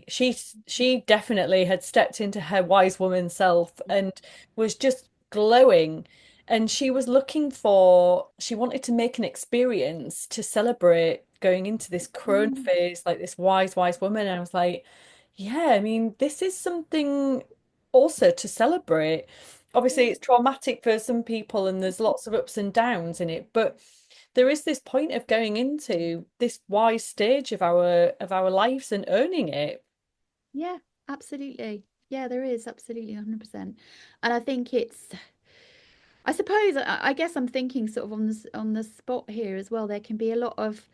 she definitely had stepped into her wise woman self and was just glowing. And she wanted to make an experience to celebrate going into this crone Mm, phase, like this wise woman. And I was like, yeah, I mean, this is something also to celebrate. Obviously, yeah. it's traumatic for some people and there's lots of ups and downs in it, but there is this point of going into this wise stage of our lives and earning it. Yeah, absolutely. Yeah, there is absolutely 100%. And I think I suppose I guess I'm thinking sort of on the spot here as well. There can be a lot of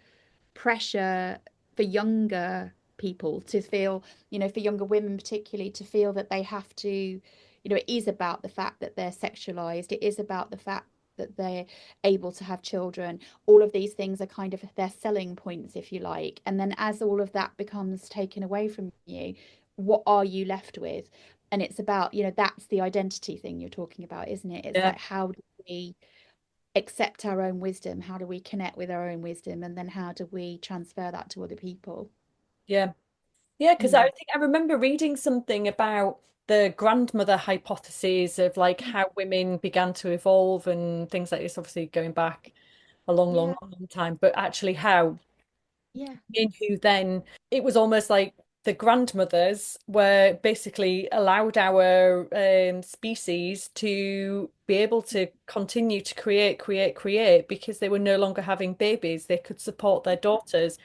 pressure for younger people to feel, for younger women particularly, to feel that they have to, it is about the fact that they're sexualized. It is about the fact that they're able to have children. All of these things are kind of their selling points, if you like. And then as all of that becomes taken away from you, what are you left with? And it's about, that's the identity thing you're talking about, isn't it? It's Yeah. like, how do we accept our own wisdom? How do we connect with our own wisdom? And then how do we transfer that to other people? Yeah. Yeah, because I Mm. think I remember reading something about the grandmother hypotheses of like Mm. how women began to evolve and things like this, obviously going back a long, long, Yeah, long, long time, but actually how yeah, in who then it was almost like the grandmothers were basically allowed our species to be able to continue to create because they were no longer having babies. They could support their daughters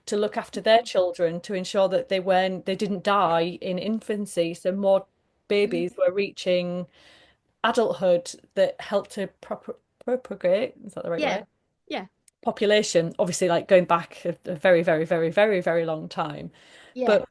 to look after their children to ensure that they didn't die in infancy. So more mm, babies were reaching adulthood that helped to propagate. Is that the right yeah, word? yeah, Population, obviously, like going back a very, very, very, very, very long time. yes, But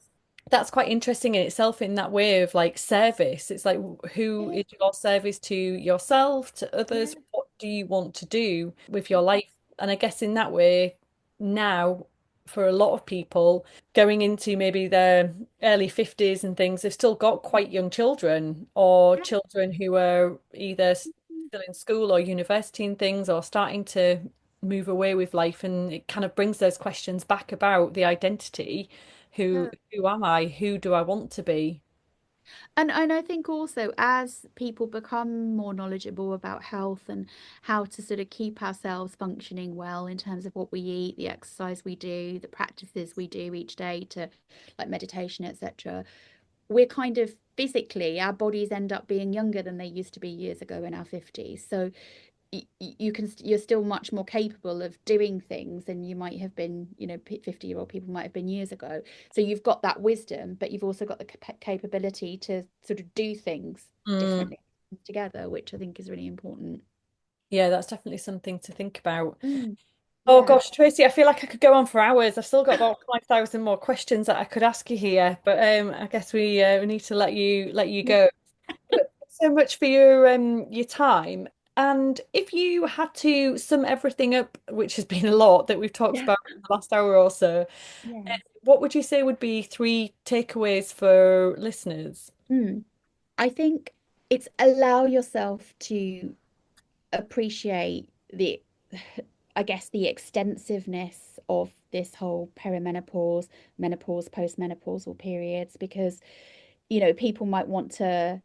that's quite interesting in itself in that way of like service. It's like, who it is your service to yourself, to is. others? What do you want to do with your life? And I guess in that way, now for a lot of people going into maybe their early 50s and things, they've still got quite young children or Yeah. children who are either still in school or university and things or starting to move away with life. And it kind of brings those questions back about the identity. Yeah. Who am I? Who do I want to be? And I think also as people become more knowledgeable about health and how to sort of keep ourselves functioning well in terms of what we eat, the exercise we do, the practices we do each day to like meditation, etc., we're kind of physically, our bodies end up being younger than they used to be years ago in our 50s. So you're still much more capable of doing things than you might have been, 50-year-old people might have been years ago. So you've got that wisdom, but you've also got the capability to sort of do things Mm, differently together, which I think is really important. yeah, that's definitely something to think about. Mm, Oh yeah. gosh, Tracy, I feel like I could go on for hours. I've still got about 5,000 more questions that I could ask you here, but I guess we need to let you Yeah. go. But thanks so much for your time. And if you had to sum everything up, which has been a lot that we've talked Yeah. about in the last hour or so, Yes. what would you say would be three takeaways for listeners? Mm. I think it's allow yourself to appreciate the, I guess, the extensiveness of this whole perimenopause, menopause, postmenopausal periods, because, people might want to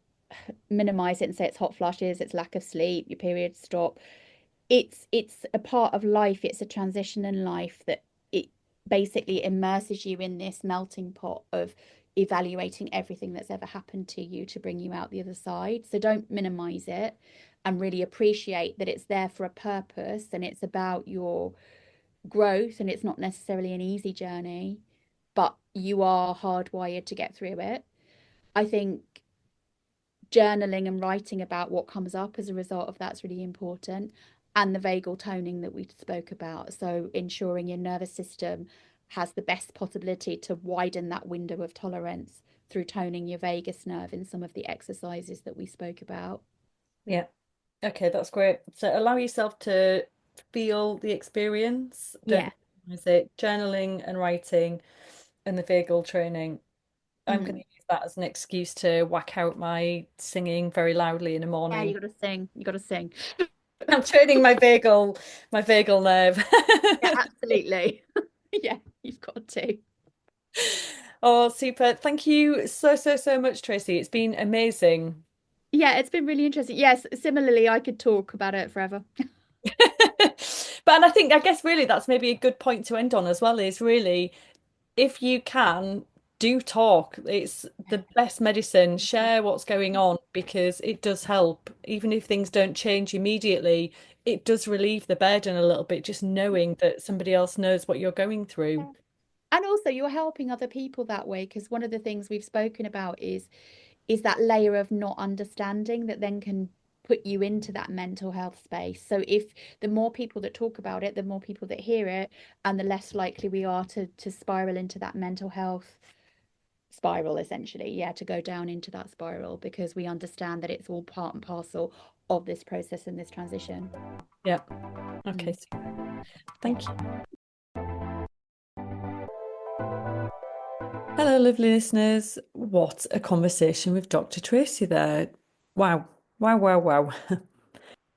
minimize it and say it's hot flushes, it's lack of sleep, your periods stop. It's a part of life, it's a transition in life that it basically immerses you in this melting pot of evaluating everything that's ever happened to you to bring you out the other side. So don't minimize it and really appreciate that it's there for a purpose and it's about your growth and it's not necessarily an easy journey, but you are hardwired to get through it. I think journaling and writing about what comes up as a result of that's really important. And the vagal toning that we spoke about. So ensuring your nervous system has the best possibility to widen that window of tolerance through toning your vagus nerve in some of the exercises that we spoke about. Yeah. Okay, that's great. So allow yourself to feel the experience. Don't Yeah. minimize it. Journaling and writing and the vagal training. I'm going to Mm. use that as an excuse to whack out my singing very loudly in the Yeah, you morning. got to sing. You got to sing. I'm training my vagal nerve. Yeah, absolutely. Yeah, you've got to. Oh, super. Thank you so, so, so much, Tracy. It's been amazing. Yeah, it's been really interesting. Yes, similarly, I could talk about it forever. But and I guess really that's maybe a good point to end on as well is really if you can do talk. It's the best medicine. Share what's going on because it does help. Even if things don't change immediately, it does relieve the burden a little bit just knowing that somebody else knows what you're going through. Yeah. And also you're helping other people that way because one of the things we've spoken about is that layer of not understanding that then can put you into that mental health space. So if the more people that talk about it, the more people that hear it, and the less likely we are to spiral into that mental health spiral, essentially. Yeah, to go down into that spiral because we understand that it's all part and parcel of this process and this transition. Yeah. Okay. Mm. Yeah. Thank you. Hello, lovely listeners. What a conversation with Dr. Tracy there. Wow. Wow, wow, wow.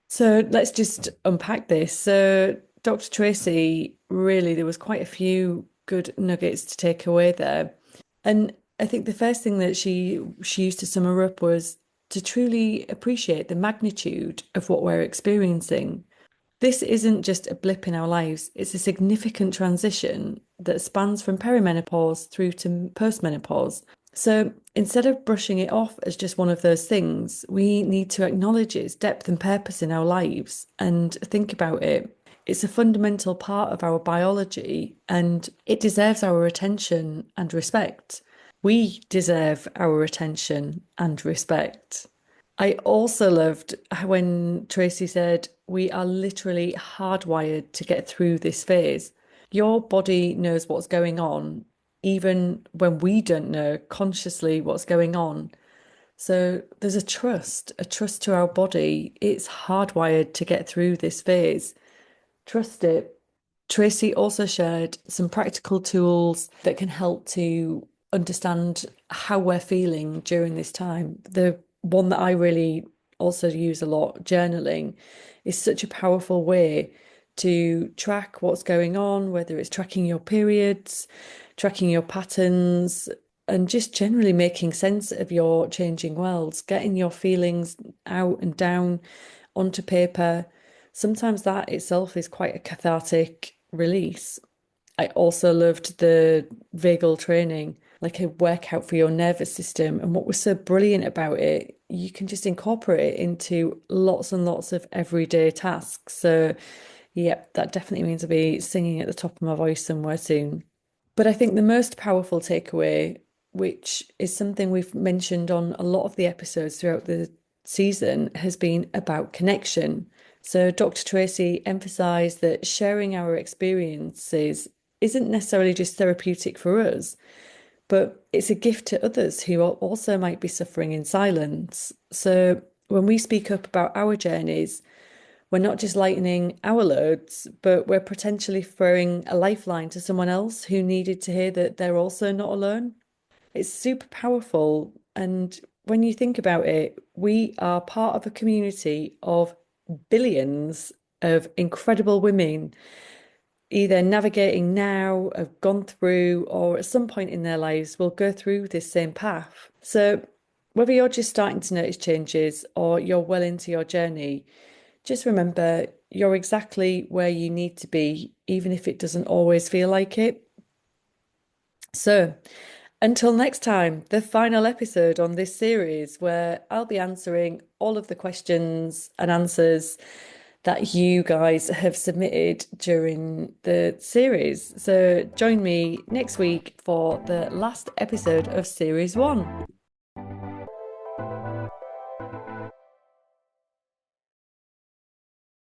So let's just unpack this. So, Dr. Tracy, really, there was quite a few good nuggets to take away there. And I think the first thing that she used to sum her up was to truly appreciate the magnitude of what we're experiencing. This isn't just a blip in our lives, it's a significant transition that spans from perimenopause through to postmenopause. So instead of brushing it off as just one of those things, we need to acknowledge its depth and purpose in our lives and think about it. It's a fundamental part of our biology and it deserves our attention and respect. We deserve our attention and respect. I also loved when Tracy said, we are literally hardwired to get through this phase. Your body knows what's going on, even when we don't know consciously what's going on. So there's a trust to our body. It's hardwired to get through this phase. Trust it. Tracy also shared some practical tools that can help to understand how we're feeling during this time. The one that I really also use a lot, journaling, is such a powerful way to track what's going on, whether it's tracking your periods, tracking your patterns, and just generally making sense of your changing worlds, getting your feelings out and down onto paper. Sometimes that itself is quite a cathartic release. I also loved the vagal training, like a workout for your nervous system. And what was so brilliant about it, you can just incorporate it into lots and lots of everyday tasks. So, yeah, that definitely means I'll be singing at the top of my voice somewhere soon. But I think the most powerful takeaway, which is something we've mentioned on a lot of the episodes throughout the season, has been about connection. So Dr. Tracy emphasized that sharing our experiences isn't necessarily just therapeutic for us, but it's a gift to others who also might be suffering in silence. So when we speak up about our journeys, we're not just lightening our loads, but we're potentially throwing a lifeline to someone else who needed to hear that they're also not alone. It's super powerful. And when you think about it, we are part of a community of billions of incredible women, either navigating now, have gone through, or at some point in their lives will go through this same path. So, whether you're just starting to notice changes or you're well into your journey, just remember you're exactly where you need to be, even if it doesn't always feel like it. So, until next time, the final episode on this series, where I'll be answering all of the questions and answers that you guys have submitted during the series. So, join me next week for the last episode of series one.